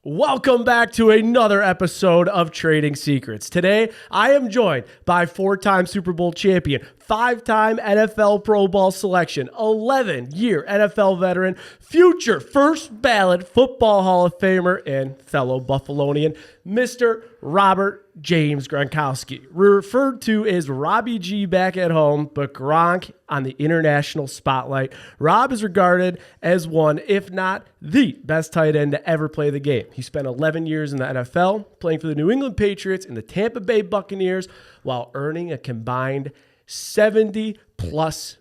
Welcome back to another episode of Trading Secrets. Today, I am joined by four-time Super Bowl champion, five-time NFL Pro Bowl selection, 11-year NFL veteran, future first ballot Football Hall of Famer, and fellow Buffalonian, Mr. Robert James Gronkowski, referred to as Robbie G back at home, but Gronk on the international spotlight. Rob is regarded as one, if not the best tight end to ever play the game. He spent 11 years in the NFL, playing for the New England Patriots and the Tampa Bay Buccaneers, while earning a combined $70+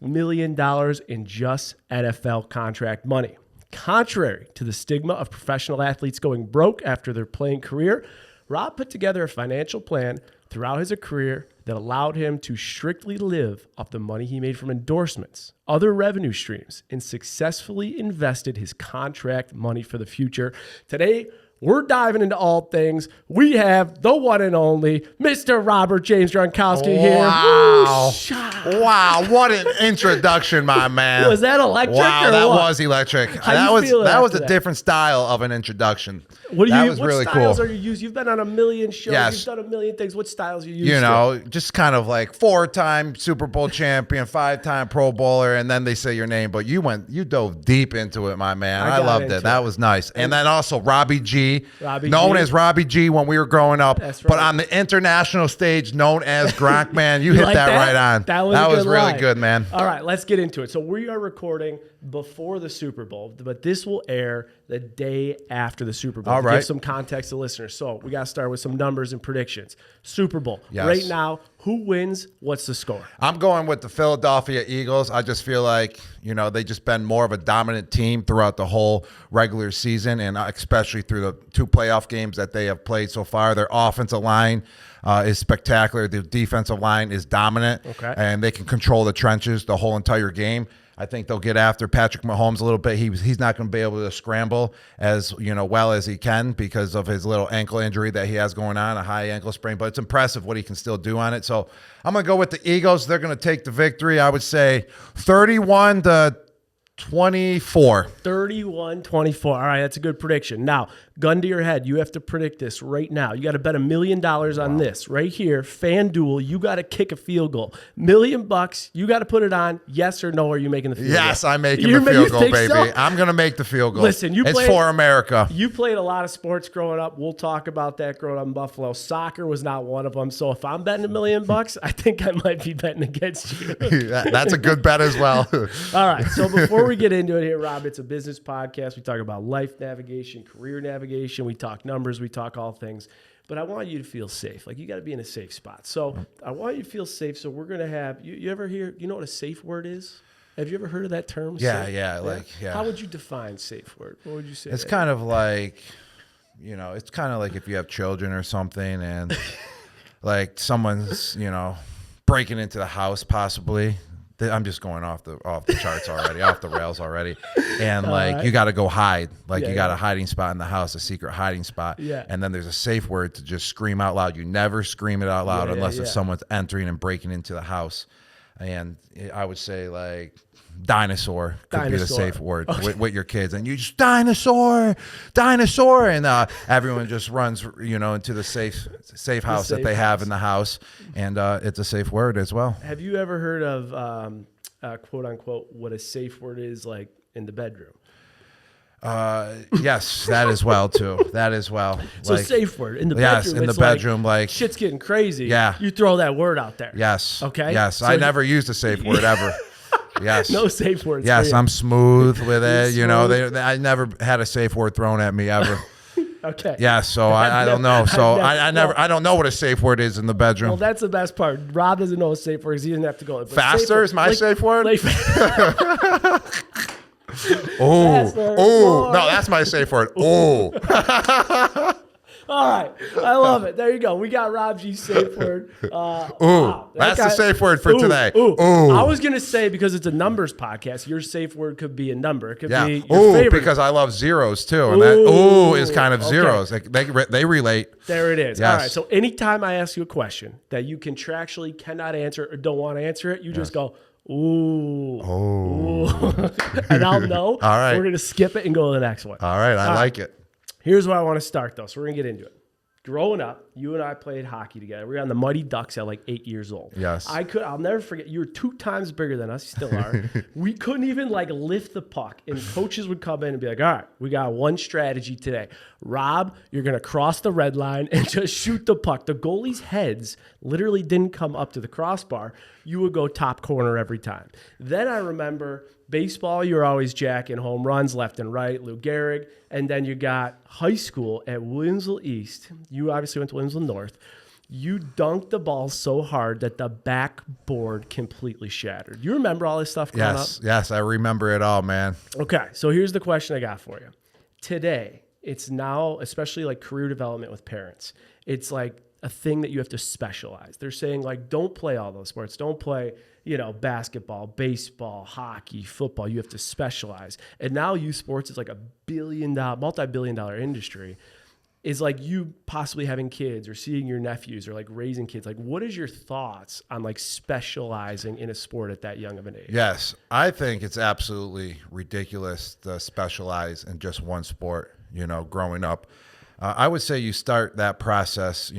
million in just NFL contract money. Contrary to the stigma of professional athletes going broke after their playing career, Rob put together a financial plan throughout his career that allowed him to strictly live off the money he made from endorsements, other revenue streams, and successfully invested his contract money for the future. Today, we're diving into all things. We have the one and only Mr. Robert James Gronkowski here. Wow, what an introduction, my man. Was that electric? Wow, or that what? was electric. How you feeling That was after a different style of an introduction. What really styles cool. are you using? You've been on a million shows. Yes. You've done a million things. What styles are you using? You know, just kind of like four-time Super Bowl champion, five-time Pro Bowler, and then they say your name, but you dove deep into it, my man. I loved it. That was nice. And then also Robbie G, known as Robbie G when we were growing up, That's right. but on the international stage, known as Gronk, man. You hit like that right on. That was really line. good, man. All right, let's get into it. So we are recording before the Super Bowl, but this will air the day after the Super Bowl. All to right. give some context to listeners. So we got to start with some numbers and predictions. Super Bowl. Yes. Right now, who wins? What's the score? I'm going with the Philadelphia Eagles. I just feel like, they just been more of a dominant team throughout the whole regular season, and especially through the two playoff games that they have played so far. Their offensive line is spectacular. The defensive line is dominant, and they can control the trenches the whole entire game. I think they'll get after Patrick Mahomes a little bit. He's not going to be able to scramble as well as he can because of his little ankle injury that he has going on, a high ankle sprain. But it's impressive what he can still do on it. So I'm going to go with the Eagles. They're going to take the victory. I would say 31-24. 31-24. All right, that's a good prediction. Now, gun to your head, you have to predict this right now. You got to bet $1 million on this right here. FanDuel, you got to kick a field goal. $1 million, you got to put it on. Yes or no? Are you making the field goal? Yes, I'm making the field goal, baby. So? I'm going to make the field goal. Listen, it's for America. You played a lot of sports growing up. We'll talk about that growing up in Buffalo. Soccer was not one of them. So if I'm betting $1 million, I think I might be betting against you. That's a good bet as well. All right, so before we get into it here, Rob, it's a business podcast. We talk about life navigation, career navigation. We talk numbers. We talk all things. But I want you to feel safe. Like, you got to be in a safe spot. So I want you to feel safe. So we're going to have, you ever hear, you know what a safe word is? Have you ever heard of that term? Yeah. How would you define safe word? What would you say? It's kind of like, it's kind of like if you have children or something and like someone's, breaking into the house possibly. I'm just going off the charts already, off the rails already. And you got to go hide. You got a hiding spot in the house, a secret hiding spot. Yeah. And then there's a safe word to just scream out loud. You never scream it out loud unless if someone's entering and breaking into the house. And I would say dinosaur could be the safe word with your kids, and you just dinosaur, and everyone just runs into the safe house that they have in the house, and it's a safe word as well. Have you ever heard of quote unquote what a safe word is like in the bedroom? Yes, that as well too. That as well. So safe word in the bedroom. Yes, in the bedroom, shit's getting crazy. Yeah, you throw that word out there. Yes. Okay. Yes, so I never used a safe word ever. Yes. No safe words. Yes, I'm smooth with it. I never had a safe word thrown at me ever. Okay. Yeah, so I don't know. So I don't know what a safe word is in the bedroom. Well, that's the best part. Rob doesn't know a safe word because he doesn't have to go. Faster is my safe word? Oh, no, that's my safe word. Oh. All right. I love it. There you go. We got Rob G's safe word. Wow. That's the safe word for today. Ooh. I was going to say, because it's a numbers podcast, your safe word could be a number. It could be your favorite. Because I love zeros too. And that is kind of zeros. They relate. There it is. Yes. All right. So anytime I ask you a question that you contractually cannot answer or don't want to answer it, you just go, ooh. And I'll know. All right. We're going to skip it and go to the next one. All right. I like it. Here's where I want to start, though. So we're going to get into it. Growing up, you and I played hockey together. We were on the Mighty Ducks at like 8 years old. Yes. I'll never forget. You were 2 times bigger than us. You still are. We couldn't even like lift the puck. And coaches would come in and be like, all right, we got one strategy today. Rob, you're going to cross the red line and just shoot the puck. The goalie's heads literally didn't come up to the crossbar. You would go top corner every time. Then I remember baseball, you were always jacking home runs left and right, Lou Gehrig. And then you got high school at Williamsville East. You obviously went to Williamsville North. You dunked the ball so hard that the backboard completely shattered. You remember all this stuff growing up? Yes, I remember it all, man. Okay, so here's the question I got for you. Today, it's now, especially like career development with parents, it's like a thing that you have to specialize. They're saying like, don't play all those sports. Don't play, basketball, baseball, hockey, football. You have to specialize. And now youth sports is like a multi-billion-dollar industry. Is like you possibly having kids or seeing your nephews or like raising kids. Like, what is your thoughts on like specializing in a sport at that young of an age? Yes, I think it's absolutely ridiculous to specialize in just one sport, growing up. I would say you start that process,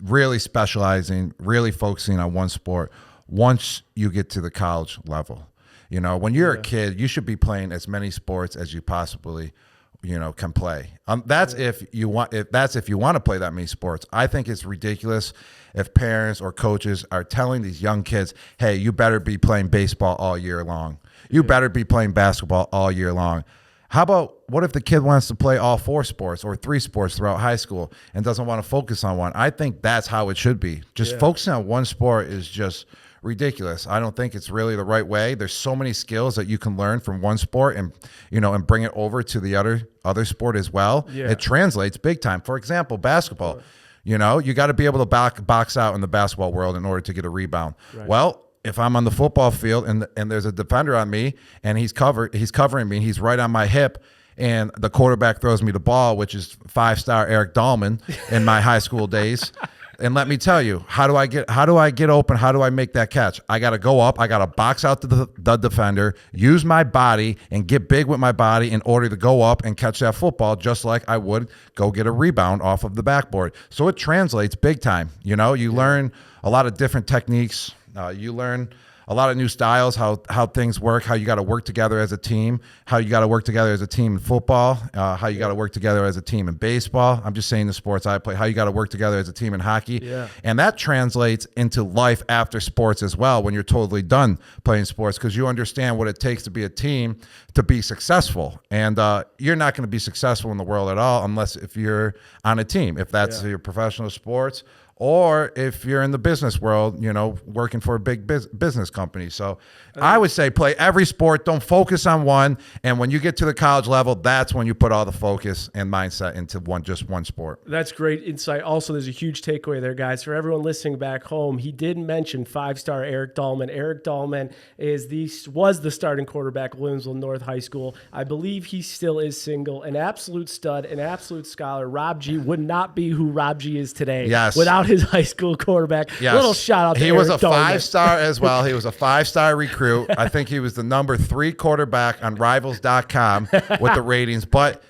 really specializing, really focusing on one sport once you get to the college level. When you're a kid, you should be playing as many sports as you possibly, can play. That's if you want to play that many sports. I think it's ridiculous if parents or coaches are telling these young kids, hey, you better be playing baseball all year long. You better be playing basketball all year long. How about what if the kid wants to play all 4 sports or 3 sports throughout high school and doesn't want to focus on one? I think that's how it should be. Just focusing on one sport is just ridiculous. I don't think it's really the right way. There's so many skills that you can learn from one sport and and bring it over to the other sport as well. Yeah. It translates big time. For example, basketball. You got to be able to box out in the basketball world in order to get a rebound. Right. Well, if I'm on the football field and there's a defender on me and he's covering me, he's right on my hip, and the quarterback throws me the ball, which is 5-star Eric Dahlman in my high school days. And let me tell you, how do I get open? How do I make that catch? I got to go up. I got to box out the defender, use my body, and get big with my body in order to go up and catch that football, just like I would go get a rebound off of the backboard. So it translates big time. You learn a lot of different techniques. You learn a lot of new styles, how things work, how you got to work together as a team, how you got to work together as a team in football, how you got to work together as a team in baseball. I'm just saying the sports I play, how you got to work together as a team in hockey. Yeah. And that translates into life after sports as well when you're totally done playing sports, because you understand what it takes to be a team to be successful. And you're not going to be successful in the world at all unless if you're on a team, if that's your professional sports, or if you're in the business world, working for a big business company. So I would say play every sport. Don't focus on one. And when you get to the college level, that's when you put all the focus and mindset into just one sport. That's great insight. Also, there's a huge takeaway there, guys. For everyone listening back home, he did mention 5-star Eric Dahlman. Eric Dahlman was the starting quarterback at Williamsville North High School. I believe he still is single. An absolute stud, an absolute scholar. Rob G would not be who Rob G is today without his his high school quarterback. Yes. Little shout out to He Eric was a Dahlman. 5-star as well. He was a 5-star recruit. I think he was the number 3 quarterback on Rivals.com with the ratings. But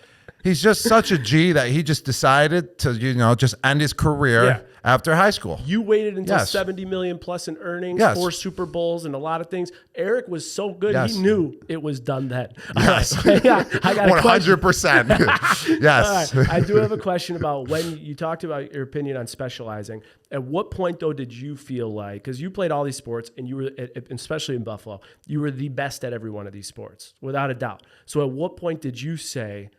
he's just such a G that he just decided to, just end his career after high school. You waited until $70 million plus in earnings, 4 Super Bowls, and a lot of things. Eric was so good, he knew it was done then. Yes. I got 100%. Yes. Right. I do have a question about when you talked about your opinion on specializing. At what point, though, did you feel like, because you played all these sports and you were, especially in Buffalo, you were the best at every one of these sports, without a doubt. So at what point did you say,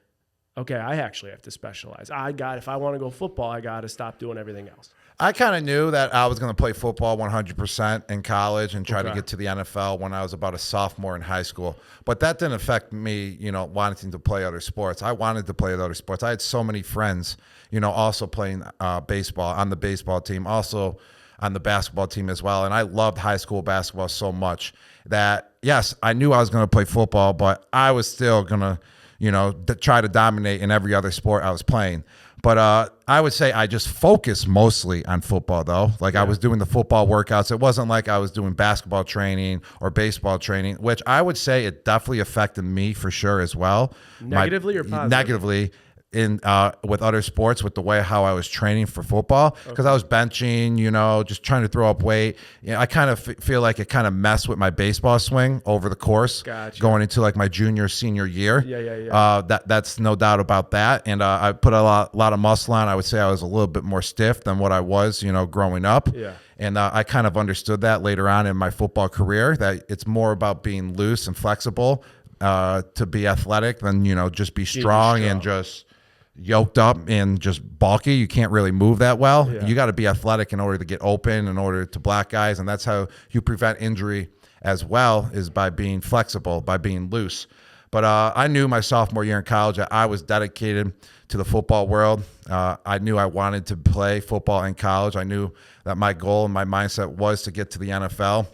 okay, I actually have to specialize. If I want to go football, I got to stop doing everything else. I kind of knew that I was going to play football 100% in college and try to get to the NFL when I was about a sophomore in high school. But that didn't affect me, wanting to play other sports. I wanted to play other sports. I had so many friends, also playing baseball on the baseball team, also on the basketball team as well. And I loved high school basketball so much that, yes, I knew I was going to play football, but I was still going to try to dominate in every other sport I was playing. But I would say I just focused mostly on football, though. Like I was doing the football workouts. It wasn't like I was doing basketball training or baseball training, which I would say it definitely affected me for sure as well. Negatively or positively? Negatively. In with other sports, with the way how I was training for football, because I was benching, just trying to throw up weight. I kind of feel like it kind of messed with my baseball swing over the course, going into like my junior, senior year. Yeah. That's no doubt about that. And I put a lot of muscle on. I would say I was a little bit more stiff than what I was, growing up. Yeah. And I kind of understood that later on in my football career, that it's more about being loose and flexible to be athletic than, just be strong and just yoked up and just bulky. You can't really move that well. Yeah. You got to be athletic in order to get open, in order to block guys, and that's how you prevent injury as well, is by being flexible, by being loose. But I knew my sophomore year in college that I was dedicated to the football world. I knew I wanted to play football in college. I knew that my goal and my mindset was to get to the NFL.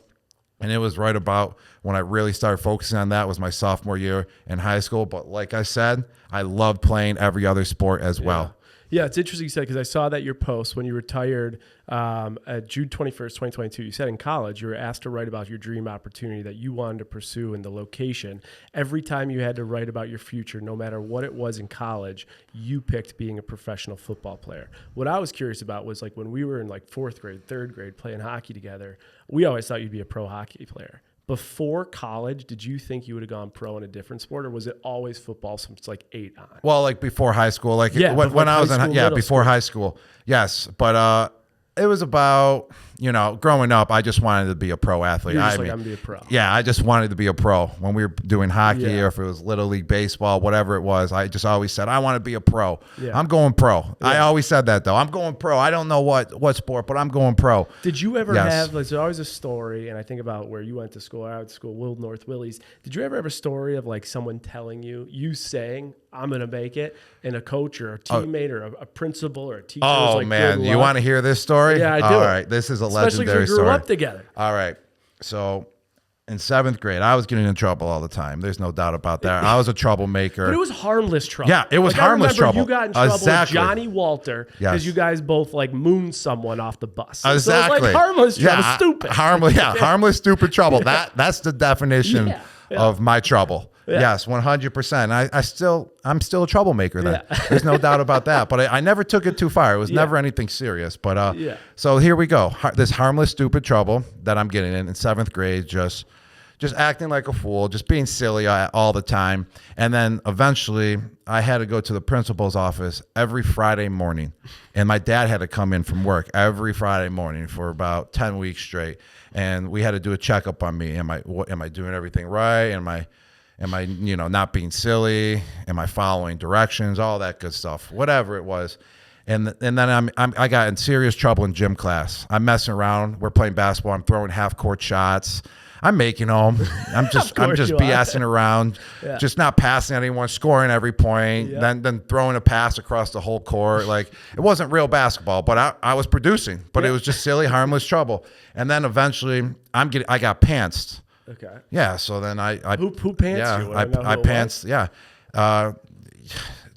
And it was right about when I really started focusing on that was my sophomore year in high school. But like I said, I loved playing every other sport as well. Yeah, it's interesting you said, because I saw that your post when you retired at June 21st, 2022, you said in college you were asked to write about your dream opportunity that you wanted to pursue and the location. Every time you had to write about your future, no matter what it was in college, you picked being a professional football player. What I was curious about was like when we were in like fourth grade, third grade playing hockey together, we always thought you'd be a pro hockey player. Before college, did you think you would have gone pro in a different sport, or was it always football since like 8 on? Well, like before high school, like Yeah, when I was before school. high school, yes. But it was about, growing up, I just wanted to be a pro athlete. You're just I'm going to be a pro. Yeah, I just wanted to be a pro. When we were doing hockey Yeah. or if it was Little League baseball, whatever it was, I just always said, I want to be a pro. Yeah. I'm going pro. I always said that, though. I'm going pro. I don't know what sport, but I'm going pro. Did you ever Yes. have, there's always a story, and I think about where you went to school, I went to school, Will North Willies. Did you ever have a story of like someone telling you saying, I'm going to make it, and a coach or a teammate or a principal or a teacher was Oh, like, man. good You luck? want to hear this story? Yeah, I do. All right. This is a Especially legendary because we grew story. up together. All right. So in 7th grade, I was getting in trouble all the time. There's no doubt about that. I was a troublemaker. But it was harmless trouble. Yeah, it was like, harmless I remember trouble. You got in trouble Exactly. with Johnny Walter because Yes. you guys both like mooned someone off the bus. Exactly. So it was like harmless trouble, stupid. Harmless, stupid trouble. That's the definition Yeah. of my trouble. Yeah. Yes, 100%. I'm still a troublemaker then. Yeah. There's no doubt about that. But I never took it too far. It was never anything serious. But Yeah. so here we go. This harmless, stupid trouble that I'm getting in 7th grade, just acting like a fool, just being silly all the time. And then eventually I had to go to the principal's office every Friday morning. And my dad had to come in from work every Friday morning for about 10 weeks straight. And we had to do a checkup on me. Am I doing everything right? Am I not being silly? Am I following directions? All that good stuff, whatever it was. And then I got in serious trouble in gym class. I'm messing around. We're playing basketball. I'm throwing half court shots. I'm making them. I'm just BSing around, just not passing anyone, scoring every point, then throwing a pass across the whole court. Like it wasn't real basketball, but I was producing. But it was just silly, harmless trouble. And then eventually I got pantsed. Okay. Yeah. So then I Who pants you? I pantsed. Yeah.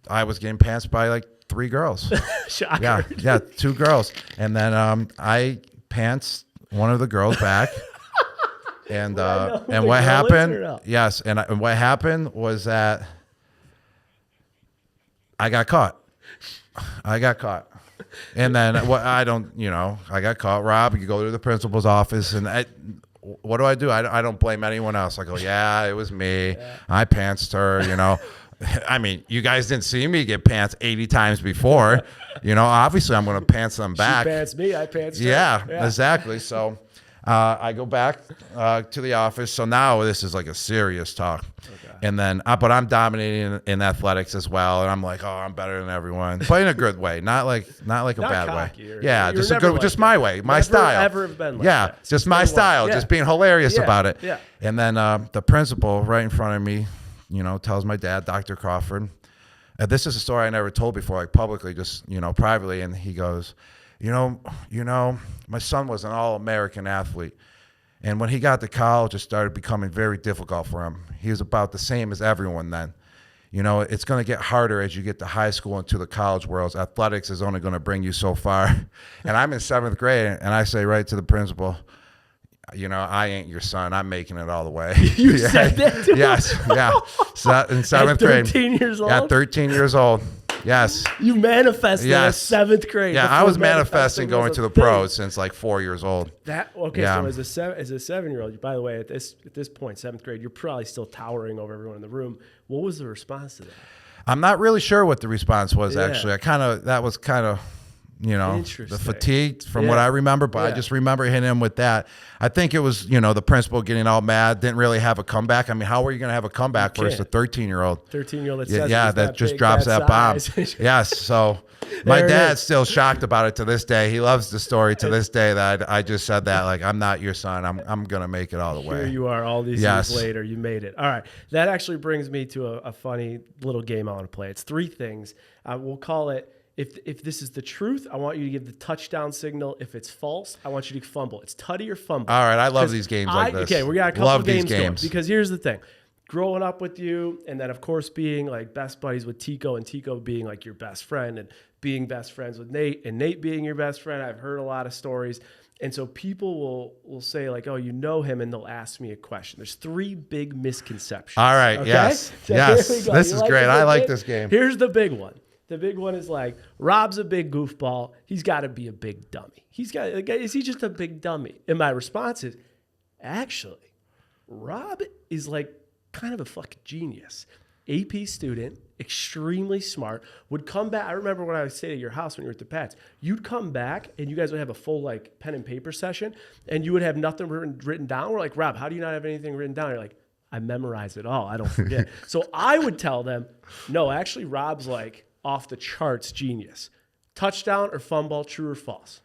I was getting pantsed by like 3 girls. Shocker. Yeah, 2 girls. And then I pantsed one of the girls back. And what happened? Yes, and what happened was that I got caught. And then I got caught. Rob, you go to the principal's office, and what do? I don't blame anyone else. I go, yeah, it was me. Yeah. I pantsed her. I mean, you guys didn't see me get pants 80 times before. Obviously I'm going to pants them back. She pants me, I pants her. Yeah, exactly. So I go back to the office. So now this is like a serious talk. Okay. And then, but I'm dominating in athletics as well. And I'm like, oh, I'm better than everyone. But in a good way, not like a bad way. Yeah, just my way, my style. Ever have been like that. Just my style, just being hilarious about it. Yeah. And then the principal right in front of me, tells my dad, Dr. Crawford. This is a story I never told before, like publicly, just privately. And he goes, my son was an all-American athlete. And when he got to college, it started becoming very difficult for him. He was about the same as everyone then. you know, it's going to get harder as you get to high school and to the college worlds. Athletics is only going to bring you so far. And I'm in 7th grade, and I say right to the principal, you know, I ain't your son. I'm making it all the way. You said that to him? Yes, yeah. So in 7th grade. 13 years old? Yeah, 13 years old. Yes. You manifested in 7th grade. Yeah, I was manifesting going to the pros since like 4 years old. So as a 7-year-old, by the way, at this point, 7th grade, you're probably still towering over everyone in the room. What was the response to that? I'm not really sure what the response was, actually. That was kind of, you know, the fatigue from what I remember, but I just remember hitting him with that. I think it was, you know, the principal getting all mad, didn't really have a comeback. I mean, how are you going to have a comeback versus a 13-year-old? 13-year-old that just drops that bomb. Yes, so my dad's still shocked about it to this day. He loves the story to this day that I just said that, like, I'm not your son. I'm going to make it all the way. Here you are all these years later. You made it. All right. That actually brings me to a funny little game I want to play. It's 3 things. We'll call it, if this is the truth, I want you to give the touchdown signal. If it's false, I want you to fumble. It's tutty or fumble. All right, I love these games like this. Okay, we got a couple of games going, because here's the thing. Growing up with you, and then, of course, being like best buddies with Tico, and Tico being like your best friend, and being best friends with Nate, and Nate being your best friend, I've heard a lot of stories. And so people will say, like, oh, you know him, and they'll ask me a question. There's 3 big misconceptions. All right, okay? yes, So yes. This is great. I like this game. Here's the big one. The big one is like, Rob's a big goofball. He's got to be a big dummy. Is he just a big dummy? And my response is, actually, Rob is like kind of a fucking genius. AP student, extremely smart, would come back. I remember when I would stay at your house when you were at the Pats, you'd come back and you guys would have a full like pen and paper session, and you would have nothing written down. We're like, Rob, how do you not have anything written down? You're like, I memorize it all. I don't forget. So I would tell them, no, actually, Rob's like off the charts genius. Touchdown or fumble, true or false?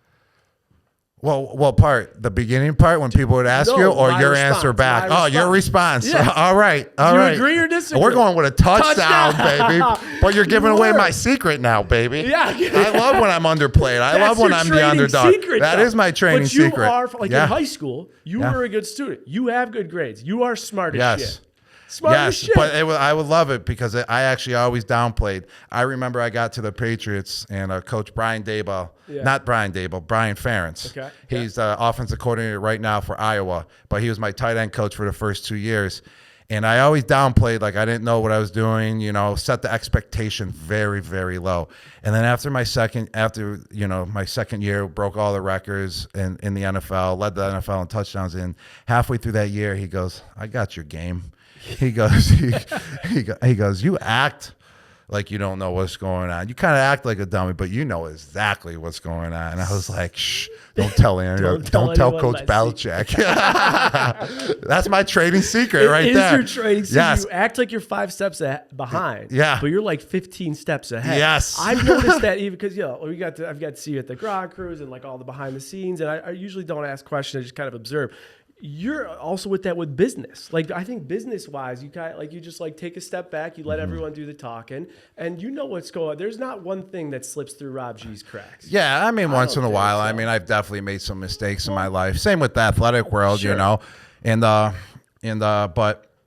Well, what part? The beginning part when people would ask you, or your answer back? Oh, your response. Yes. All right. All right. You agree or disagree? We're going with a touchdown, baby. But you're giving away my secret now, baby. Yeah. I love when I'm underplayed. I love when I'm the underdog. That is my training secret. But you are, like in high school, you were a good student. You have good grades. You are smart as shit. Smart as shit. But I would love it because I actually always downplayed. I remember I got to the Patriots and Coach Brian Daboll, not Brian Daboll, Brian Ferentz. Okay. He's the offensive coordinator right now for Iowa, but he was my tight end coach for the first 2 years. And I always downplayed, like I didn't know what I was doing, you know, set the expectation very, very low. And then after my second year, broke all the records in the NFL, led the NFL in touchdowns. And halfway through that year, he goes, I got your game. He goes, he goes, you act like you don't know what's going on. You kind of act like a dummy, but you know exactly what's going on. And I was like, shh, don't tell Andrew. Don't tell Coach Belichick. That's my trading secret right there. It is your trading secret. Yes. You act like you're 5 steps behind. Yeah. But you're like 15 steps ahead. Yes. I've noticed that even because, I've got to see you at the Gronk cruise and like all the behind the scenes. And I usually don't ask questions. I just kind of observe. You're also with that with business. Like, I think business wise, you just like take a step back, you let everyone do the talking, and you know what's going on. There's not one thing that slips through Rob G's cracks. Yeah, I mean, once in a while. So. I mean, I've definitely made some mistakes in my life. Same with the athletic world, you know. But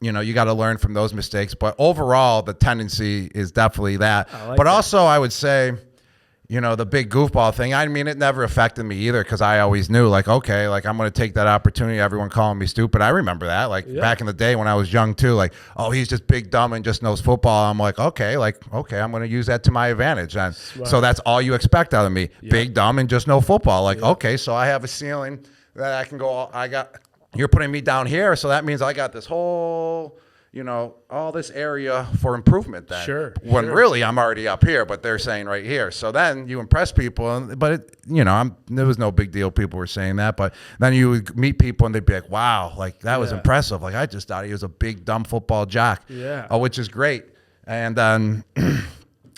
you know, you got to learn from those mistakes. But overall, the tendency is definitely that. Also, I would say, you know, the big goofball thing, I mean, it never affected me either because I always knew, like, okay, like, I'm going to take that opportunity, everyone calling me stupid. I remember that, like, back in the day when I was young, too, like, oh, he's just big, dumb, and just knows football. I'm like, okay, I'm going to use that to my advantage. And so that's all you expect out of me, big, dumb, and just know football. Like, okay, so I have a ceiling that I can go, you're putting me down here, so that means I got this whole... you know, all this area for improvement then. Sure. When really I'm already up here, but they're saying right here. So then you impress people, but there was no big deal. People were saying that, but then you would meet people and they'd be like, wow, like that was impressive. Like I just thought he was a big, dumb football jock. Yeah. Which is great. And then...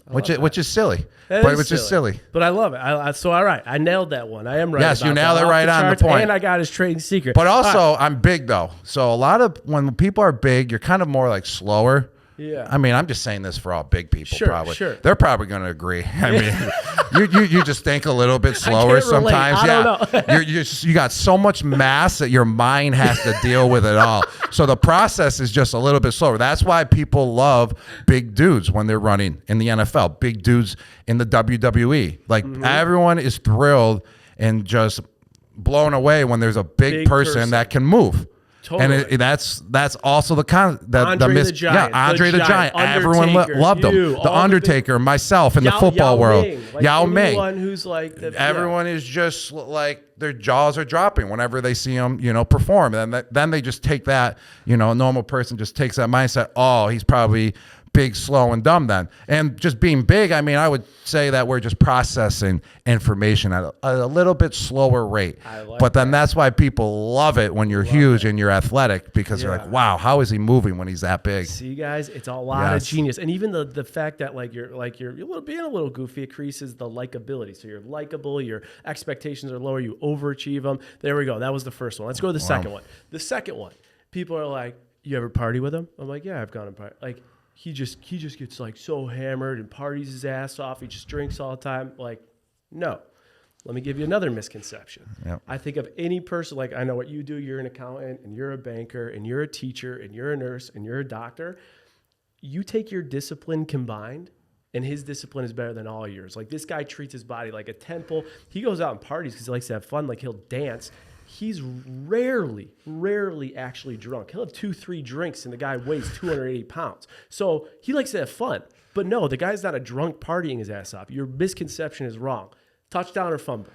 which is silly. Which is silly. But I love it. So, all right. I nailed that one. I am right. Yes, you nailed it right on the point. And I got his trading secret. But also, I'm big, though. So, when people are big, you're kind of more like slower. Yeah. I mean, I'm just saying this for all big people. Sure, probably. sure. They're probably going to agree. I mean, you just think a little bit slower can't relate. sometimes. I don't know. You got so much mass that your mind has to deal with it all. So the process is just a little bit slower. That's why people love big dudes when they're running in the NFL. Big dudes in the WWE. Like everyone is thrilled and just blown away when there's a big person that can move. Totally. And that's also the Andre the Giant. Andre the Giant. Everyone loved him. You, the Undertaker, myself, in the football world. Yao Ming. Everyone who's like everyone is just like their jaws are dropping whenever they see him, perform. And then they just take that, a normal person just takes that mindset. Oh, he's probably big, slow, and dumb then. And just being big, I mean, I would say that we're just processing information at a little bit slower rate. But then that's why people love it when you're huge and you're athletic, because they're like, wow, how is he moving when he's that big? See, guys, it's a lot of genius. And even the fact that you're being a little goofy increases the likability. So you're likable, your expectations are lower, you overachieve them. There we go. That was the first one. Let's go to the second one. The second one, people are like, you ever party with him? I'm like, yeah, I've gone and party. Like, he just gets like so hammered and parties his ass off. He just drinks all the time. Like, no. Let me give you another misconception. Yep. I think of any person, like I know what you do. You're an accountant and you're a banker and you're a teacher and you're a nurse and you're a doctor. You take your discipline combined and his discipline is better than all yours. Like this guy treats his body like a temple. He goes out and parties because he likes to have fun. Like he'll dance. He's rarely actually drunk. He'll have 2-3 drinks and the guy weighs 280 pounds. So he likes to have fun. But no, the guy's not a drunk partying his ass off. Your misconception is wrong. Touchdown or fumble?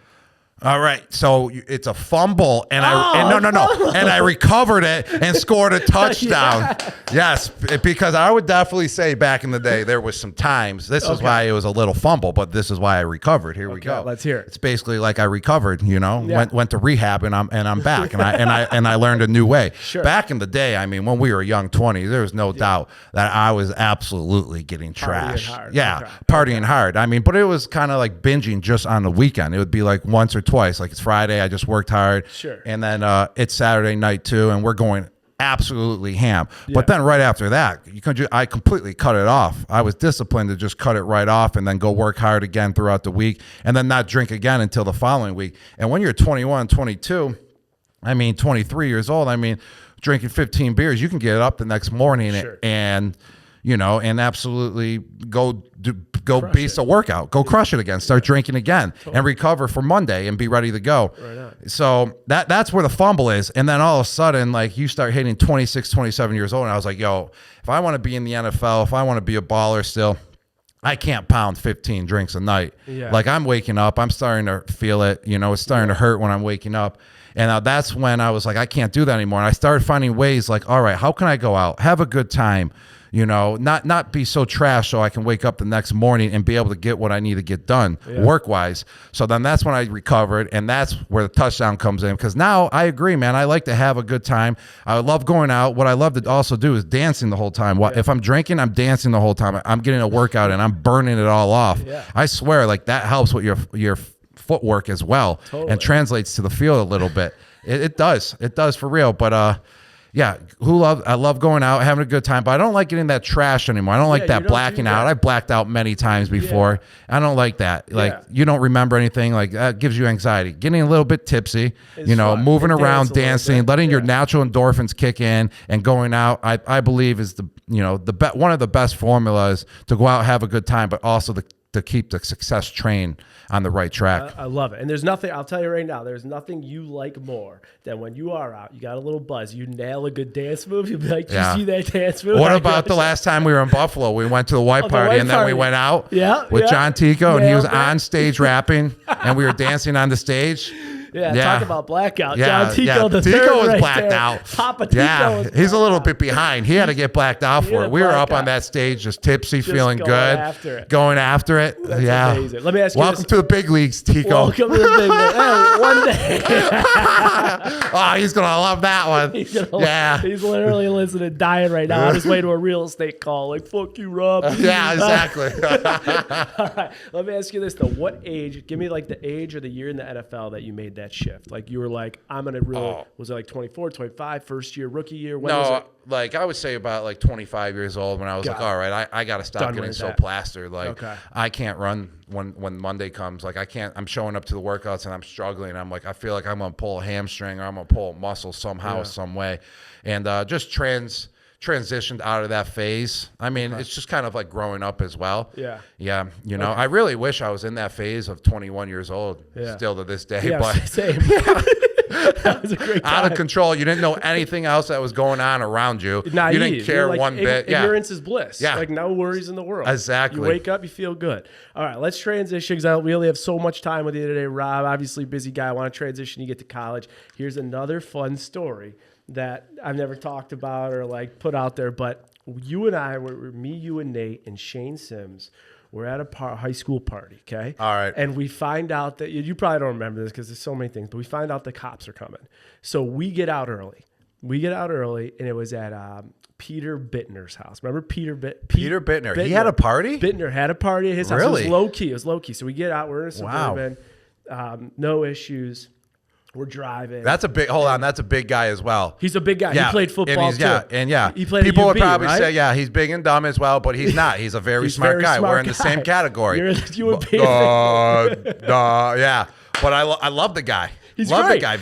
All right, so it's a fumble, and I recovered it and scored a touchdown. Yes, because I would definitely say back in the day there was some times. This is why it was a little fumble, but this is why I recovered. Here we go. Let's hear it. It's basically like I recovered. Went to rehab, and I'm back, and I learned a new way. Sure. Back in the day, I mean, when we were young 20s, there was no doubt that I was absolutely getting trashed. Partying hard. I mean, but it was kind of like binging just on the weekend. It would be like once or twice. Like it's Friday, I just worked hard. Sure. And then it's Saturday night too, and we're going absolutely ham. Yeah. But then right after that, I completely cut it off. I was disciplined to just cut it right off and then go work hard again throughout the week and then not drink again until the following week. And when you're 21, 22, 23 years old, drinking 15 beers, you can get up the next morning and absolutely go beast a workout, go crush it again, start drinking again, and recover for Monday and be ready to go. Right. So that's where the fumble is. And then all of a sudden, like you start hitting 26, 27 years old. And I was like, yo, if I want to be in the NFL, if I want to be a baller still, I can't pound 15 drinks a night. Yeah. Like I'm waking up, I'm starting to feel it, it's starting to hurt when I'm waking up. And that's when I was like, I can't do that anymore. And I started finding ways like, all right, how can I go out, have a good time, not be so trash so I can wake up the next morning and be able to get what I need to get done work-wise. So then that's when I recovered, and that's where the touchdown comes in, because now I agree, man. I like to have a good time. I love going out. What I love to also do is dancing the whole time. If I'm drinking, I'm dancing the whole time. I'm getting a workout, and I'm burning it all off. Yeah. I swear, like that helps with your footwork as well, and translates to the field a little bit. It does for real. But I love going out, having a good time, but I don't like getting that trash anymore. I don't like that blacking out. I blacked out many times before. I don't like that. Like you don't remember anything. Like that gives you anxiety. Getting a little bit tipsy, fun. Moving around, dancing, letting your natural endorphins kick in, and going out. I believe is one of the best formulas to go out, have a good time, but also to keep the success train on the right track. I love it. And there's nothing, I'll tell you right now, there's nothing you like more than when you are out, you got a little buzz, you nail a good dance move, you'll be like, did you see that dance move? What about the last time we were in Buffalo? We went to the white party, and then we went out with John Tico, and he was on stage rapping, and we were dancing on the stage. Talk about blackout. John Tico, the Tico third was blacked out. Papa Tico was he's a little bit behind. He had to get blacked out for it. We were up on that stage, just tipsy, feeling good, going after it. That's amazing. Let me ask you welcome to the big leagues, Tico. Welcome to the big leagues. Hey, one day. He's gonna love that one. He's literally listening, dying right now on his way to a real estate call. Like, fuck you, Rob. Yeah, exactly. All right. Let me ask you this though. What age? Give me like the age or the year in the NFL that you made that shift? Like you were like, I'm going to really, was it like 24, 25, first year, rookie year? When was it? Like I would say about like 25 years old when I was like, all right, I got to stop getting so plastered. Like I can't run when Monday comes. Like I'm showing up to the workouts and I'm struggling. I'm like, I feel like I'm going to pull a hamstring or I'm going to pull a muscle somehow, some way. And just transitioned out of that phase. I mean, it's just kind of like growing up as well. Yeah. You know, I really wish I was in that phase of 21 years old still to this day. Yeah, but same. That was a great time. Out of control. You didn't know anything else that was going on around you. Naive. You didn't care one bit. Ignorance is bliss. Yeah. Like no worries in the world. Exactly. You wake up, you feel good. All right, let's transition because we only have so much time with you today, Rob. Obviously, busy guy. I want to transition. You get to college. Here's another fun story that I've never talked about or like put out there, but you and I me, you and Nate and Shane Sims were at a high school party, okay? All right. And we find out that, you probably don't remember this because there's so many things, but we find out the cops are coming. So we get out early. And it was at Peter Bittner's house. Remember Peter Bittner? He had a party? Bittner had a party at his house. Really? It was low key. So we get out. We're in a Suburban. No issues. We're driving. That's a big guy as well. He's a big guy. Yeah. He played football too. He played people at UB, would probably right? say, he's big and dumb as well, but he's not. He's a very smart guy. We're in the same category. You would be. Yeah. But I love the guy. He's great. The guy.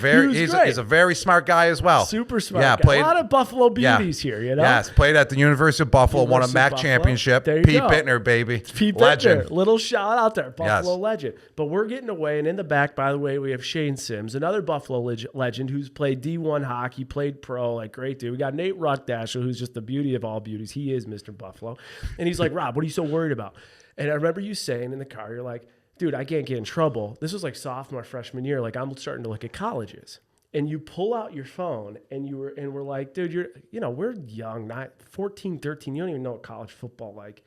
He's a very smart guy as well. Super smart. Yeah, guy. A lot of Buffalo beauties here, you know. Yes, played at the University of Buffalo, won a MAC championship. There you Pete go. Bittner, baby. Pete legend. Bittner. Little shout out there, Buffalo legend. But we're getting away, and in the back, by the way, we have Shane Sims, another Buffalo legend who's played D1 hockey, played pro, like great dude. We got Nate Ruckdasher, who's just the beauty of all beauties. He is Mr. Buffalo, and he's like, Rob, what are you so worried about? And I remember you saying in the car, you're like, dude, I can't get in trouble. This was like sophomore, freshman year. Like I'm starting to look at colleges. And you pull out your phone and we're like, dude, we're young, 14, 13. You don't even know college football, like